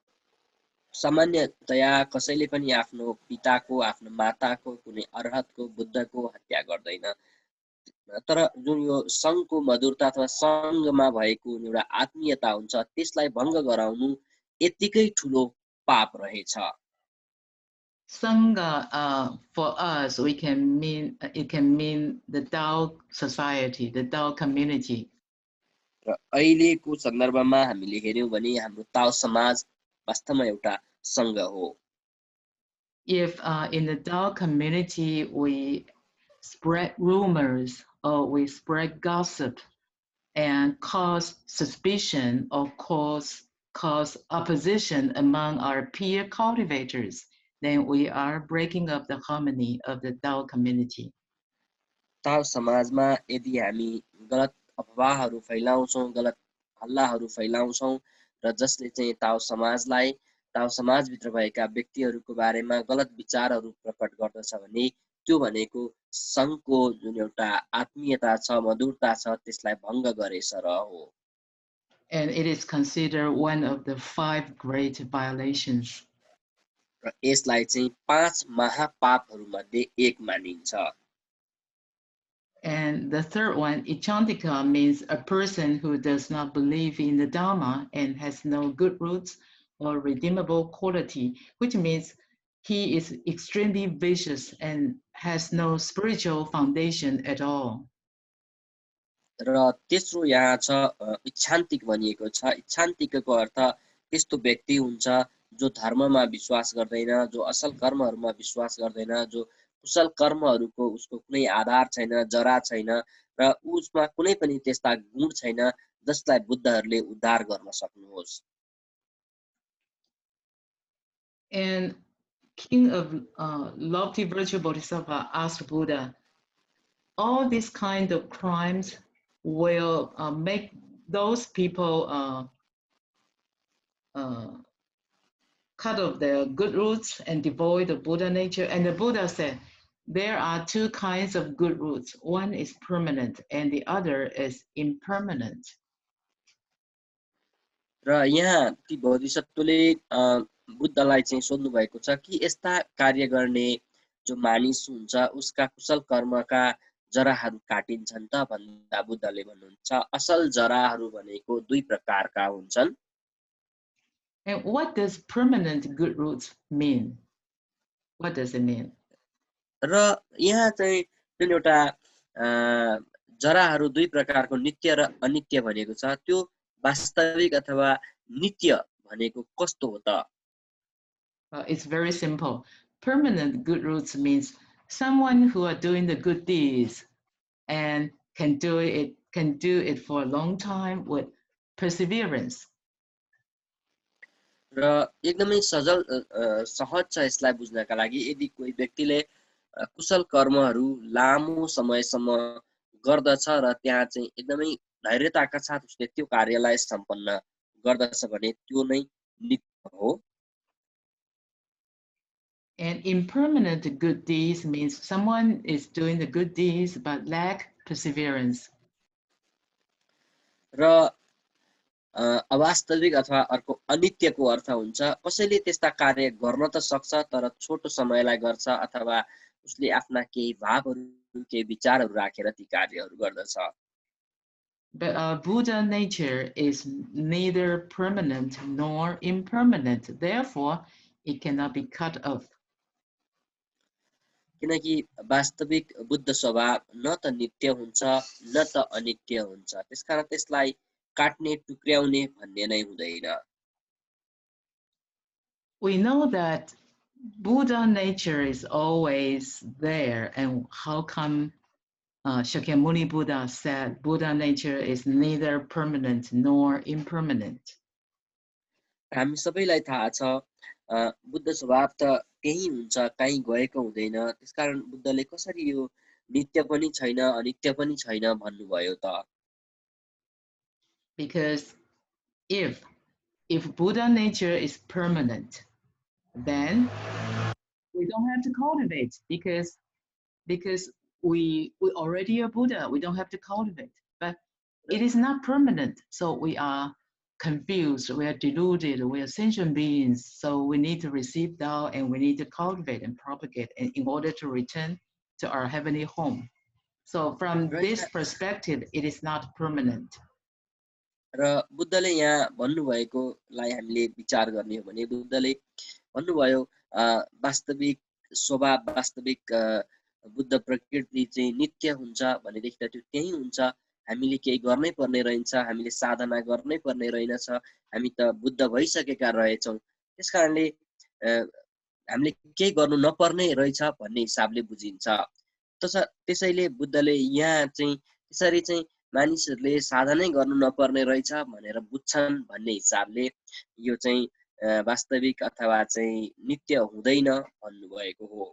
सामान्यतया कसैले पनि आफ्नो पिताको आफ्नो माताको कुनै अर्हतको बुद्धको हत्या गर्दैन तर जुन यो संघको मधुरता अथवा संघमा भएको एउटा आत्मीयता हुन्छ त्यसलाई भङ्ग गराउनु यतिकै ठूलो पाप रहेछ Sangha, for us, it can mean the Tao society, the Tao community. र अहिलेको सन्दर्भमा हामीले हेर्यौं भने हाम्रो ताओ समाज वास्तवमा एउटा संघ हो If in the Tao community we spread rumors or we spread gossip and cause suspicion or cause opposition among our peer cultivators, then we are breaking up the harmony of the Tao community. ताओ समाजमा यदि हामी गलत अफवाहहरू फैलाउँछौं गलत हल्लाहरू फैलाउँछौं र जसले चाहिँ ताओ समाजभित्र भएका व्यक्तिहरूको बारेमा गलत विचारहरू प्रकट गर्दछ भने त्यो भनेको संघको जुन एउटा आत्मीयता छ मधुरता छ त्यसलाई भङ्ग गरेसर हो And it is considered one of the 5 great violations. र यसलाई चाहिँ 5 महापापहरूमध्ये एक मानिन्छ And the third one, Ichantika, means a person who does not believe in the Dharma and has no good roots or redeemable quality, which means he is extremely vicious and has no spiritual foundation at all. र तेस्रो यहाँ छ इच्छान्तिक भनिएको छ इच्छान्तिकको अर्थ त्यस्तो व्यक्ति हुन्छ जो धर्ममा विश्वास गर्दैन जो असल कर्महरूमा विश्वास गर्दैन जो कुशल कर्महरूको उसको कुनै आधार छैन जरा छैन र उसमा कुनै पनि त्यस्ता गुण छैन जसलाई बुद्धहरूले उद्धार गर्न सक्नुहोस् And King of Lofty Virtue Bodhisattva asked Buddha, all these kind of crimes will make those people cut off their good roots and devoid of Buddha nature. And the Buddha said, there are 2 kinds of good roots. One is permanent and the other is impermanent. र यहाँ ती बोधिसत्वले बुद्धलाई चाहिँ सोध्नु भएको छ कि यस्ता कार्य गर्ने जो मानिस हुन्छ उसका कुशल कर्मका जराहरू काटिन्छन् त भन्दा बुद्धले भन्नुहुन्छ असल जराहरू भनेको 2 प्रकारका हुन्छन् And what does permanent good roots mean? What does it mean? र यहाँ चाहिँ जुन एउटा जराहरू 2 प्रकारको नित्य र अनित्य भनेको छ त्यो वास्तविक अथवा नित्य भनेको कस्तो हो त It's very simple. Permanent good roots means someone who are doing the good deeds and can do it for a long time with perseverance. र एकदमै सहज छ यसलाई बुझ्नका लागि यदि कोही व्यक्तिले कुशल कर्महरू लामो समयसम्म गर्दछ र त्यहाँ चाहिँ एकदमै धैर्यताका साथ उसले त्यो कार्यलाई सम्पन्न गर्दछ भने त्यो नै नित्य हो And impermanent good deeds means someone is doing the good deeds but lack perseverance. र अवास्तविक अथवा अर्को अनित्यको अर्थ हुन्छ कसैले त्यस्ता कार्य गर्न त सक्छ तर छोटो समयलाई गर्छ अथवा उसले आफ्ना केही भावहरू केही विचारहरू राखेर ती कार्यहरू गर्दछ But Buddha nature is neither permanent nor impermanent. Therefore, it cannot be cut off. किनकि वास्तविक बुद्ध स्वभाव न त नित्य हुन्छ न त अनित्य हुन्छ त्यसकारण त्यसलाई काट्ने टुक्र्याउने भन्ने नै हुँदैन We know that Buddha nature is always there, and how come Shakyamuni Buddha said Buddha nature is neither permanent nor impermanent? हामी सबैलाई थाहा छ बुद्ध स्वभाव त त्यही हुन्छ कहीँ गएको हुँदैन त्यसकारण बुद्धले कसरी यो नित्य पनि छैन अनित्य पनि छैन भन्नुभयो त Because if if Buddha nature is permanent, then we don't have to cultivate because we already are Buddha. We don't have to cultivate. But it is not permanent, so we are confused, we are deluded, we are sentient beings, so we need to receive Tao and we need to cultivate and propagate in order to return to our heavenly home. So from this perspective, it is not permanent. र बुद्धले यहाँ भन्नुभएकोलाई हामीले विचार गर्ने हो भने बुद्धले भन्नुभयो वास्तविक स्वभाव वास्तविक बुद्ध प्रकृति चाहिँ नित्य हुन्छ भनेदेखि त त्यो त्यही हुन्छ हामीले केही गर्नै पर्ने रहन्छ हामीले साधना गर्नै पर्ने रहन्छ हामी त बुद्ध भइसकेका रहेछौं त्यसकारणले हामीले केही गर्नु नपर्ने रहेछ भन्ने हिसाबले बुझिन्छ त्यसैले बुद्धले यहाँ चाहिँ त्यसरी चाहिँ मानिसहरूले साधनै गर्नु नपर्ने रहेछ भनेर बुझ्छन् भन्ने हिसाबले यो चाहिँ वास्तविक अथवा चाहिँ नित्य हुँदैन भन्नुभएको हो.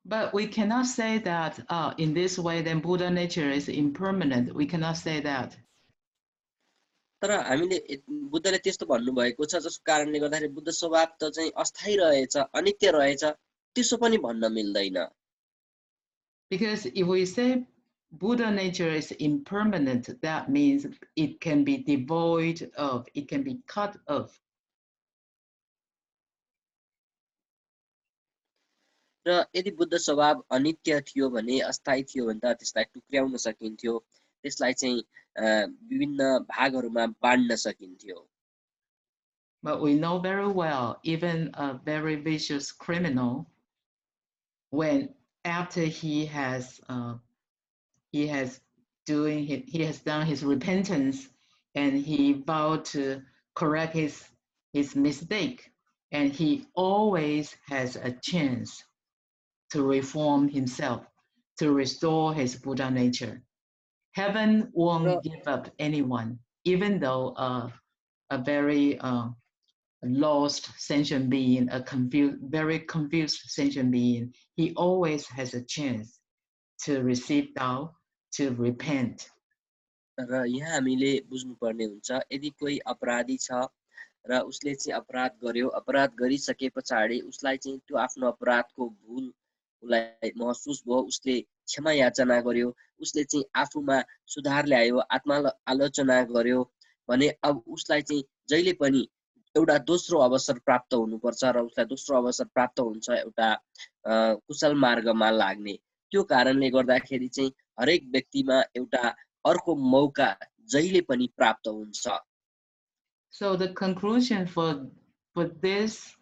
But we cannot say that in this way then Buddha nature is impermanent. We cannot say that. तर हामीले बुद्धले त्यस्तो भन्नुभएको छ जसको कारणले गर्दाखेरि बुद्ध स्वभाव त चाहिँ अस्थायी रहेछ अनित्य रहेछ त्यसो पनि भन्न मिल्दैन. Because if we say Buddha nature is impermanent, that means it can be devoid of, it can be cut off. र यदि बुद्ध स्वभाव अनित्य थियो भने अस्थायी थियो भने त त्यसलाई टुक्र्याउन सकिन्थ्यो त्यसलाई चाहिँ विभिन्न भागहरुमा बाँड्न सकिन्थ्यो. But we know very well even a very vicious criminal, when after he has done his repentance and he vowed to correct his mistake, and he always has a chance to reform himself, to restore his Buddha nature. Heaven won't give up anyone, even though a very lost sentient being, very confused sentient being, he always has a chance to receive Tao, to repent. र यहाँ हामीले बुझ्नुपर्ने हुन्छ यदि कोही अपराधी छ र उसले चाहिँ अपराध गर्यो अपराध गरिसकेपछि उसलाई चाहिँ त्यो आफ्नो अपराधको भूल उसलाई महसुस भयो उसले क्षमा याचना गर्यो उसले चाहिँ आफूमा सुधार ल्यायो आत्मा आलोचना गर्यो भने अब उसलाई चाहिँ जहिले पनि एउटा दोस्रो अवसर प्राप्त हुनुपर्छ र उसलाई दोस्रो अवसर प्राप्त हुन्छ एउटा कुशल मार्गमा लाग्ने त्यो कारणले गर्दाखेरि चाहिँ हरेक व्यक्तिमा एउटा अर्को मौका जहिले पनि प्राप्त हुन्छ. So the conclusion for this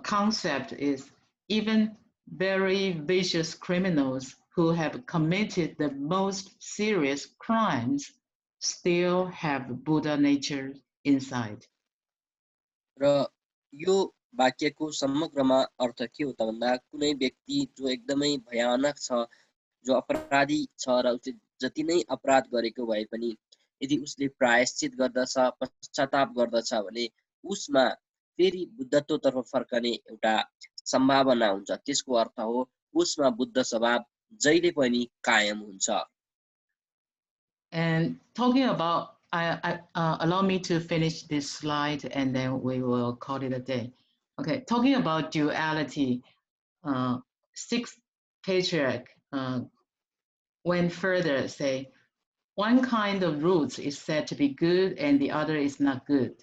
concept is even very vicious criminals who have committed the most serious crimes still have Buddha nature inside. र यो वाक्यको समग्रमा अर्थ के हो त भन्दा कुनै व्यक्ति जो एकदमै भयानक छ जो अपराधी छ र उसले जति नै अपराध गरेको भए पनि यदि उसले प्रायश्चित गर्दछ पश्चाताप गर्दछ भने उसमा फेरि बुद्धत्वतर्फ फर्कने एउटा सम्भावना हुन्छ त्यसको अर्थ हो उसमा बुद्ध स्वभाव जहिले पनि कायम हुन्छ. And talking about allow me to finish this slide and then we will call it a day. Okay, talking about duality, sixth patriarch went further, say, one kind of roots is said to be good and the other is not good.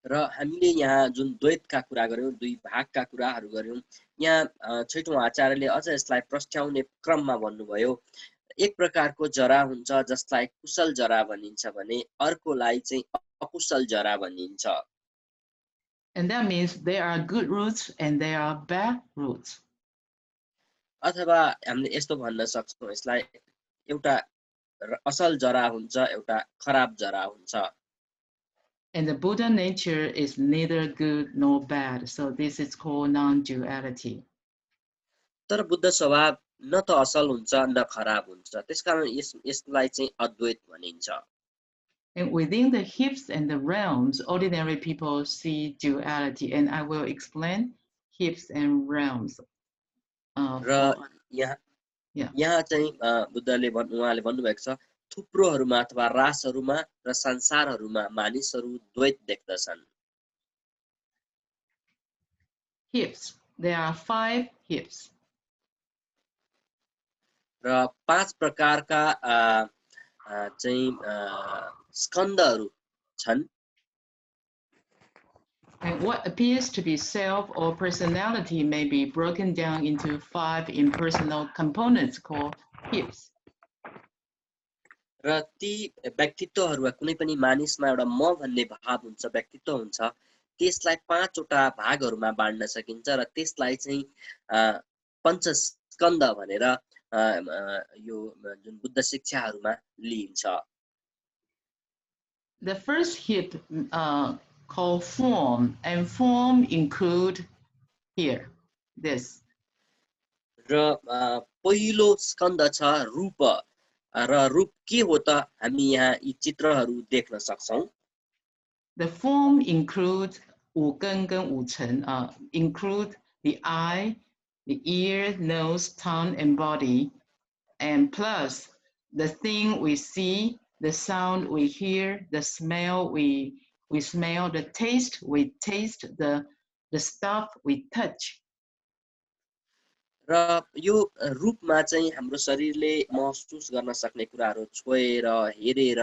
र हामीले यहाँ जुन द्वैतका कुरा गर्यौं दुई भागका कुराहरू गर्यौं यहाँ छैटौं आचार्यले अझ यसलाई प्रस्ट्याउने क्रममा भन्नुभयो एक प्रकारको जरा हुन्छ जसलाई कुशल जरा भनिन्छ भने अर्कोलाई चाहिँ अकुशल जरा भनिन्छ. And that means there are good roots and there are bad roots. अथवा हामीले यस्तो भन्न सक्छौं यसलाई एउटा असल जरा हुन्छ एउटा खराब जरा हुन्छ. And the Buddha nature is neither good nor bad, so this is called non-duality. तर बुद्ध स्वभाव न त असल हुन्छ न खराब हुन्छ त्यसकारण यसलाई चाहिँ अद्वैत भनिन्छ. And within the hips and the realms, ordinary people see duality, and I will explain hips and realms. र यहाँ चाहिँ बुद्धले उहाँले भन्नुभएको छ थुप्रोहरूमा अथवा रासहरूमा र संसारहरूमा मानिसहरू द्वैत देख्दछन्। Hips. There are 5 hips. र 5 प्रकारका चाहिँ स्कन्धहरू छन्। And what appears to be self or personality may be broken down into 5 impersonal components called hips. र ती व्यक्तित्वहरू वा कुनै पनि मानिसमा एउटा म भन्ने भाव हुन्छ, व्यक्तित्व हुन्छ, त्यसलाई 5 वटा भागहरूमा बाँड्न सकिन्छ र त्यसलाई चाहिँ पञ्चस्कन्ध भनेर यो जुन बुद्ध शिक्षाहरूमा लिइन्छ। The first hip called form, and form include here this. र पहिलो स्कन्ध छ रूप, र रूप के हो त हामी यहाँ यी चित्रहरू देख्न सक्छौं। The form includes 五根跟五尘 include the eye, the ear, nose, tongue, and body, and plus the thing we see, the sound we hear, the smell we smell, the taste we taste, the stuff we touch. र यो रूपमा चाहिँ हाम्रो शरीरले महसुस गर्न सक्ने कुराहरू छोएर, हेरेर,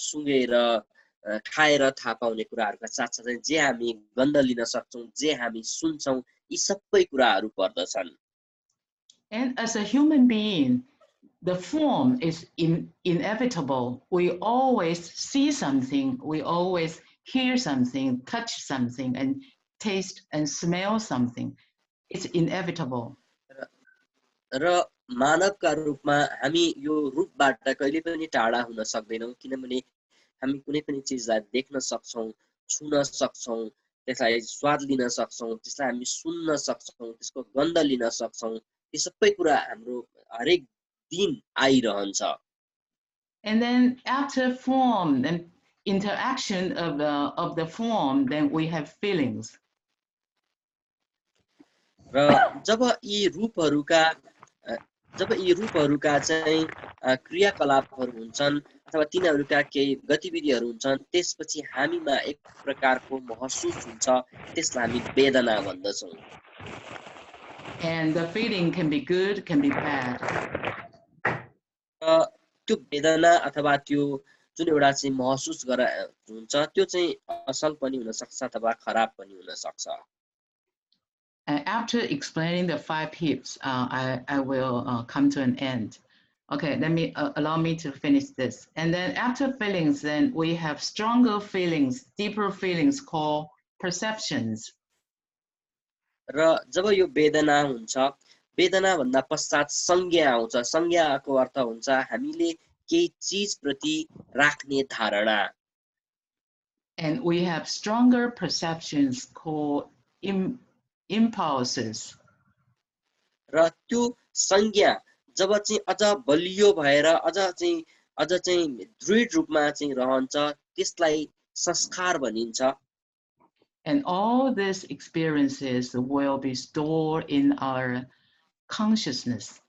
सुँगेर, खाएर थाहा पाउने कुराहरूका साथसाथै जे हामी गन्ध लिन सक्छौं, जे हामी सुन्छौं, यी सबै कुराहरू पर्दछन्। And as a human being, the form is inevitable. We always see something, we always hear something, touch something, and taste and smell something. It's inevitable. र मानवका रूपमा हामी यो रूपबाट कहिले पनि टाढा हुन सक्दैनौं, किनभने हामी कुनै पनि चीजलाई देख्न सक्छौं, छुन सक्छौं, त्यसलाई स्वाद लिन सक्छौं, त्यसलाई हामी सुन्न सक्छौं, त्यसको गन्ध लिन सक्छौं। यी सबै कुरा हाम्रो हरेक दिन आइरहन्छ। And then after form and interaction of the form, then we have feelings. र जब यी रूपहरूका चाहिँ क्रियाकलापहरू हुन्छन् अथवा तिनीहरूका केही गतिविधिहरू हुन्छन्, त्यसपछि हामीमा एक प्रकारको महसुस हुन्छ, त्यसलाई हामी वेदना भन्दछौं। And the feeling can be good, can be bad. त्यो वेदना अथवा त्यो जुन एउटा चाहिँ महसुस हुन्छ, त्यो चाहिँ असल पनि हुन सक्छ अथवा खराब पनि हुन सक्छ। And after explaining the 5 hips, I will come to an end. Okay, let me allow me to finish this. And then after feelings, then we have stronger feelings, deeper feelings called perceptions. र जब यो वेदना हुन्छ, वेदना भन्दा पश्चात संज्ञा आउँछ। संज्ञाको अर्थ हुन्छ हामीले केही चीज प्रति राख्ने धारणा। And we have stronger perceptions called impulses. र त्यो संज्ञा जब चाहिँ अझ बलियो भएर अझ चाहिँ दृढ रूपमा चाहिँ रहन्छ, त्यसलाई संस्कार भनिन्छ। And all these experiences will be stored in our consciousness.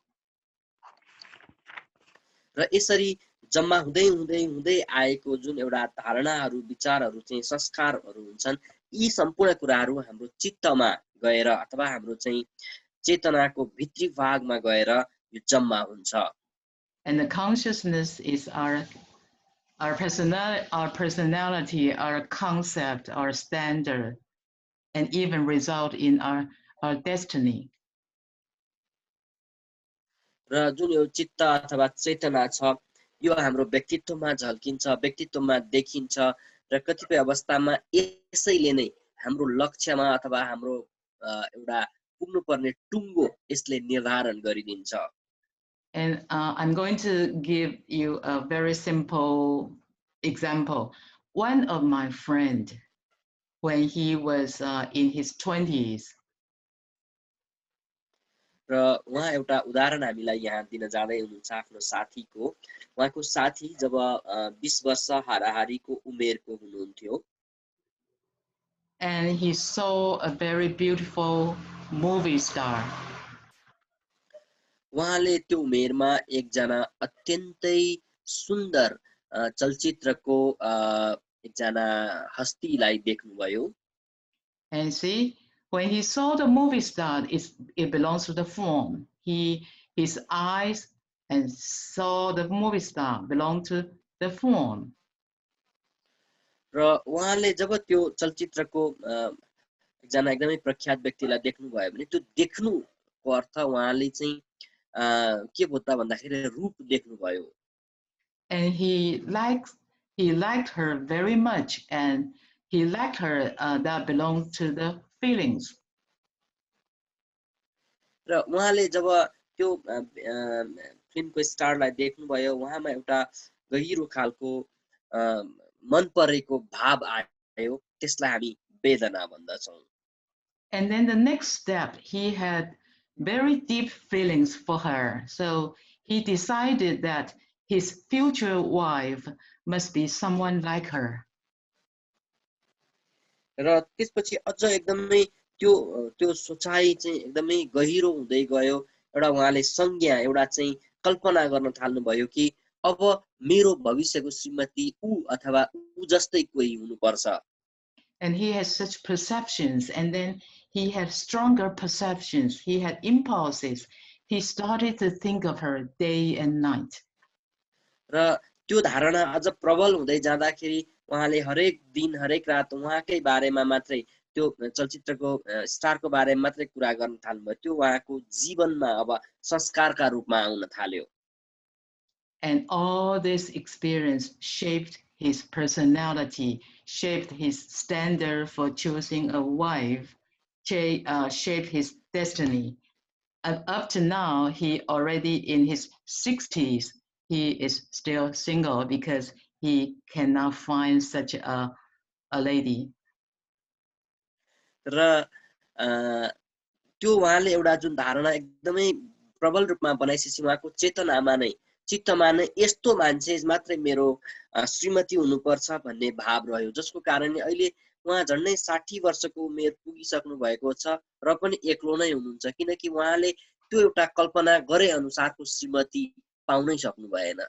र यसरी जम्मा हुँदै हुँदै हुँदै आएको जुन एउटा धारणाहरू, विचारहरू चाहिँ संस्कारहरू हुन्छन्, यी सम्पूर्ण कुराहरू हाम्रो चित्तमा गएर अथवा हाम्रो चाहिँ चेतनाको भित्री भागमा गएर यो जम्मा हुन्छ। And the consciousness is our personality, our concept, our standard, and even result in our destiny. र जुन यो चित्त अथवा चेतना छ, यो हाम्रो व्यक्तित्वमा झल्किन्छ, व्यक्तित्वमा देखिन्छ र कतिपय अवस्थामा यसैले नै हाम्रो लक्ष्यमा अथवा हाम्रो एउटा पुग्नुपर्ने टुङ्गो यसले निर्धारण गरिदिन्छ। And I'm going to give you a very simple example. One of my friend, when he was in his 20s, र उहाँ एउटा उदाहरण हामीलाई यहाँ दिन जाँदै हुनुहुन्छ आफ्नो साथीको। उहाँको साथी जब 20 वर्ष हाराहारीको उमेरको हुनुहुन्थ्यो, and he saw a very beautiful movie star. उहाँले त्यो उमेरमा एकजना अत्यन्तै सुन्दर चलचित्रको एकजना हस्तीलाई देख्नुभयो And see, when he saw the movie star, it belongs to the form. His eyes and saw the movie star belong to the form. र उहाँले जब त्यो चलचित्रको एकजना एकदमै प्रख्यात व्यक्तिलाई देख्नुभयो भने त्यो देख्नुको अर्थ उहाँले चाहिँ के भयो त भन्दाखेरि रूप देख्नुभयो And he liked her very much, and he liked her that belonged to the feelings. र उहाँले जब त्यो फिल्मको स्टारलाई देख्नुभयो उहाँमा एउटा गहिरो खालको मन परेको भाव आयो त्यसलाई हामी वेदना भन्दछौँ And then the next step, he had very deep feelings for her. So he decided that his future wife must be someone like her. र त्यसपछि अझ एकदमै त्यो सोचाइ चाहिँ एकदमै गहिरो हुँदै गयो एउटा उहाँले संज्ञा एउटा चाहिँ कल्पना गर्न थाल्नुभयो कि अब मेरो भविष्यको श्रीमती ऊ अथवा ऊ जस्तै कोही हुनुपर्छ And he had such perceptions, and then he had stronger perceptions. He had impulses. He started to think of her day and night. र त्यो धारणा अझ प्रबल हुँदै जाँदाखेरि उहाँले हरेक दिन हरेक रात उहाँकै बारेमा मात्रै त्यो चलचित्रको स्टारको बारेमा मात्रै कुरा गर्न थाल्नुभयो त्यो उहाँको जीवनमा अब संस्कारका रूपमा आउन थाल्यो And all this experience shaped his personality, shaped his standard for choosing a wife, shaped his destiny. And up to now, he already in his 60s, he is still single because he cannot find such a lady. र त्यो उहाँले एउटा जुन धारणा एकदमै प्रबल रूपमा बनाइसकेपछि उहाँको चेतनामा नै चित्तमा नै यस्तो मान्छे मात्रै मेरो श्रीमती हुनुपर्छ भन्ने भाव रह्यो जसको कारणले अहिले उहाँ झन्डै 60 वर्षको उमेर पुगिसक्नु भएको छ र पनि एक्लो नै हुनुहुन्छ किनकि उहाँले त्यो एउटा कल्पना गरे अनुसारको श्रीमती पाउनै सक्नु भएन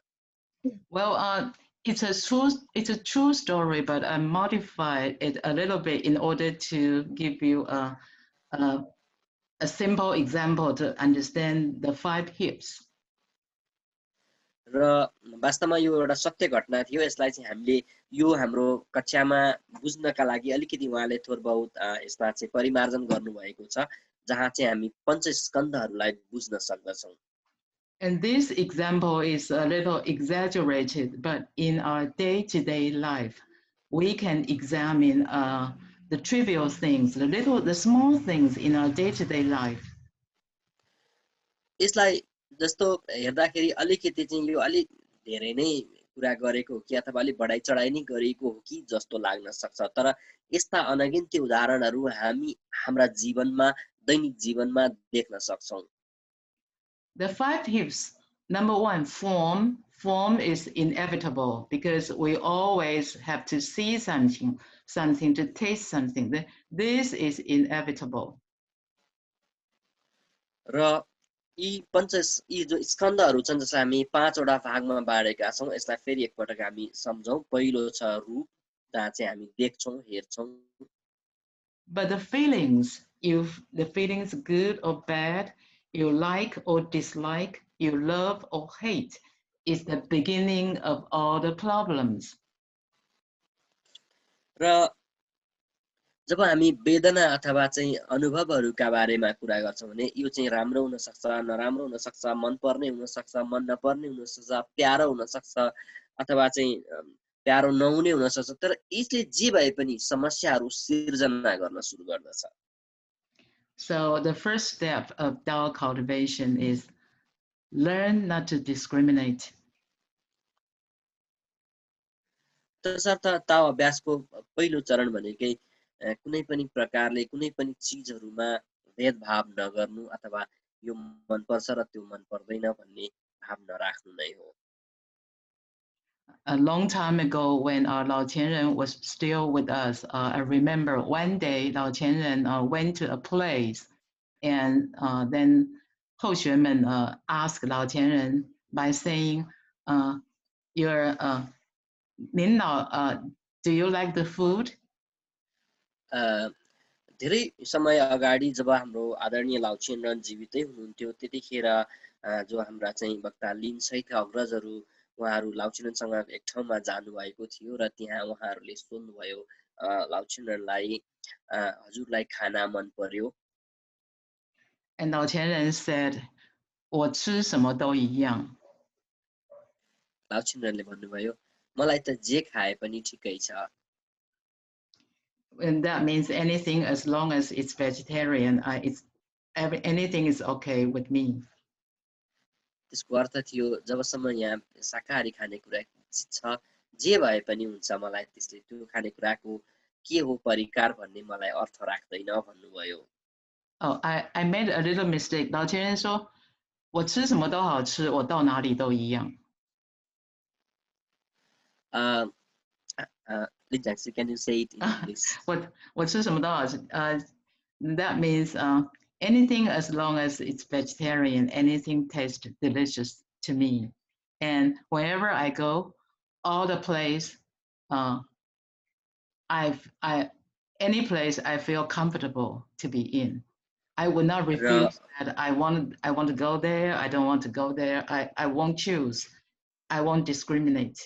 Well, it's a true story, but I modified it a little bit in order to give you a simple example to understand the 5 hips. र वास्तवमा यो एउटा सत्य घटना थियो यसलाई चाहिँ हामीले यो हाम्रो कक्षामा बुझ्नका लागि अलिकति उहाँले थोर बहुत यसमा चाहिँ परिमार्जन गर्नुभएको छ जहाँ चाहिँ हामी पञ्चस्कन्धहरूलाई बुझ्न सक्दछौँ And this example is a little exaggerated, but in our day-to-day life, we can examine the trivial things, the small things in our day-to-day life. यसलाई जस्तो हेर्दाखेरि अलिकति चाहिँ यो अलि धेरै नै कुरा गरेको हो कि अथवा अलि बढाइ चढाइ नै गरेको हो कि जस्तो लाग्न सक्छ तर यस्ता अनगिन्ती उदाहरणहरू हामी हाम्रा जीवनमा दैनिक जीवनमा देख्न सक्छौं The 5 hips, number 1, form. Form is inevitable because we always have to see something to taste something. This is inevitable. र यी जो स्कन्धहरू छन् जसलाई हामी 5 वटा भागमा बाँडेका छौं यसलाई फेरि एकपटक हामी सम्झौं पहिलो छ रूप जहाँ चाहिँ हामी देख्छौं हेर्छौं But the feelings, the feelings good or bad, you like or dislike, you love or hate, is the beginning of all the problems. र जब हामी वेदना अथवा चाहिँ अनुभवहरूका बारेमा कुरा गर्छौं भने यो चाहिँ राम्रो हुन सक्छ नराम्रो हुन सक्छ मन पर्ने हुन सक्छ मन नपर्ने हुन सक्छ प्यारो हुन सक्छ अथवा चाहिँ प्यारो नहुने हुन सक्छ तर यसले जे भए पनि समस्याहरू सिर्जना गर्न सुरु गर्दछ So the first step of Tao cultivation is learn not to discriminate. तसर्थ ताओ अभ्यासको पहिलो चरण भनेकै कुनै पनि प्रकारले कुनै पनि चीजहरुमा भेदभाव नगर्नु अथवा यो मन पर्छ र त्यो मन पर्दैन भन्ने भाव नराख्नु नै हो A long time ago, when our Lao Qianren was still with us, I remember one day Lao Qianren went to a place, and then 候选们ask 老前人 by saying your 您老do you like the food? धेरै समय अगाडि जब हाम्रो आदरणीय लाउछेनरन जीवितै हुनुहुन्थ्यो त्यतिखेर जो हाम्रा चाहिँ वक्ता लिन सहितका अग्रजहरू उहाँहरू लाउछेनरनसँग एक ठाउँमा जानुभएको थियो र त्यहाँ उहाँहरूले सोध्नुभयो लाउछेनरनलाई हजुरलाई खाना मन पर्यो And 老前人 said 我吃什么都一样 लाउछेनरनले भन्नुभयो मलाई त जे खाए पनि ठिकै छ And that means anything as long as it's vegetarian, anything is okay with me. त्यसको अर्थ थियो जबसम्म यहाँ शाकाहारी खानेकुरा छ जे भए पनि हुन्छ मलाई त्यसले त्यो खानेकुराको के हो परिकार भन्ने मलाई अर्थ राख्दैन भन्नुभयो Oh, I made a little mistake. 老前人说我吃什么都好吃，我到哪里都一样。Linjangsi, can you say it in English? 我吃什么都好吃。That means anything as long as it's vegetarian, anything tastes delicious to me. And wherever I go, all the place, any place I feel comfortable to be in. I would not refuse that I want to go there, I don't want to go there. I won't choose. I won't discriminate.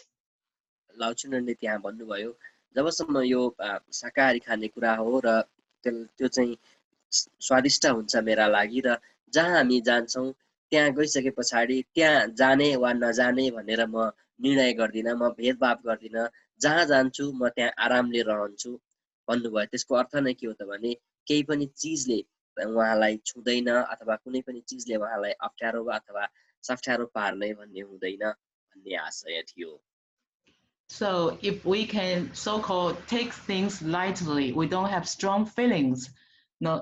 लाउछेनरले त्यहाँ भन्नुभयो जबसम्म यो शाकाहारी खानेकुरा हो र त्यो चाहिँ स्वादिष्ट हुन्छ मेरा लागि र जहाँ हामी जान्छौं त्यहाँ गइसके पछाडी त्यहाँ जाने वा नजाने भनेर म निर्णय गर्दिन म भेदभाव गर्दिन जहाँ जान्छु म त्यहाँ आरामले रहन्छु भन्नुभयो त्यसको अर्थ नै के हो त भने केही पनि चीजले उहाँलाई छुदैन अथवा कुनै पनि चीजले उहाँलाई अप्ठ्यारो अथवा सफ्ठ्यारो पार्ने भन्ने हुँदैन भन्ने आशय थियो So if we can so-called take things lightly, we don't have strong feelings,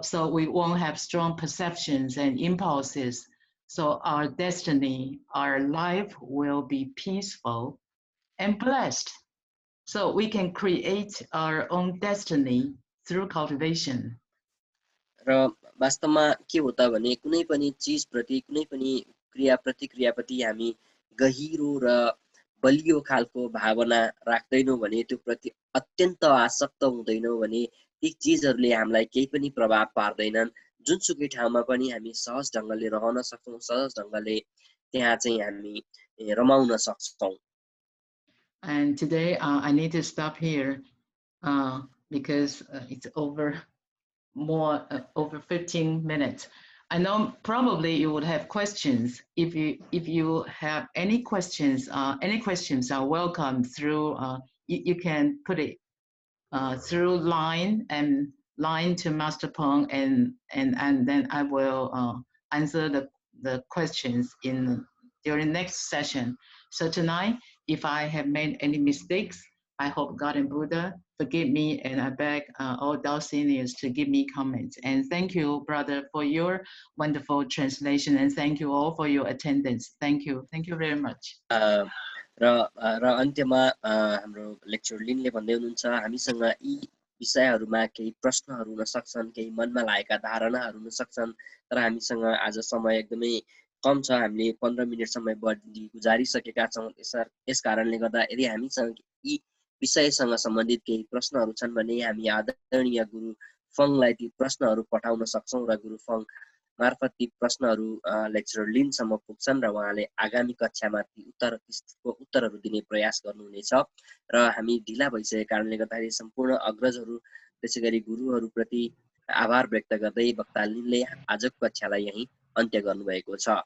so we won't have strong perceptions and impulses. So our destiny, our life will be peaceful and blessed. So we can create our own destiny through cultivation. र वास्तवमा के हो त भने कुनै पनि चीज प्रति कुनै पनि क्रिया प्रतिक्रियाप्रति हामी गहिरो र बलियो खालको भावना राख्दैनौं भने त्यो प्रति अत्यन्त आसक्त हुँदैनौं भने ती चीजहरुले हामीलाई केही पनि प्रभाव पार्दैनन् जुनसुकै ठाउँमा पनि हामी सहज ढंगले रहन सक्छौं सहज ढंगले त्यहाँ चाहिँ हामी रमाउन सक्छौं And today I need to stop here because it's over 15 minutes. I know probably you would have questions. If you have any questions are welcome through. You can put it through line to Master Pong, and then I will answer the questions during next session. So tonight, if I have made any mistakes, I hope God and Buddha forgive me, and I beg all those seniors to give me comments. And thank you, brother, for your wonderful translation, and thank you all for your attendance. Thank you very much. र अन्त्यमा हाम्रो lecture लिनले भन्दै हुनुहुन्छ हामीसँग यी विषयहरुमा केही प्रश्नहरु हुन सक्छन् केही मनमा लागेका धारणाहरु हुन सक्छन् तर हामीसँग आज समय एकदमै कम छ हामीले 15 मिनेट समय बढी गुजारिसकेका छौं यस कारणले गर्दा यदि हामीसँग यी विषयसँग सम्बन्धित केही प्रश्नहरु छन् भने हामी आदरणीय गुरु फङलाई ती प्रश्नहरु पठाउन सक्छौं र गुरु फङ मार्फत ती प्रश्नहरु लेक्चर लिनसम्म पुग्छन् र उहाँले आगामी कक्षामा ती उत्तरहरु दिने प्रयास गर्नुहुनेछ र हामी ढिला भइसकेको कारणले गर्दाखेरि सम्पूर्ण अग्रजहरु त्यसैगरी गुरुहरु प्रति आभार व्यक्त गर्दै वक्ता लिनले आजको कक्षालाई यही अन्त्य गर्नुभएको छ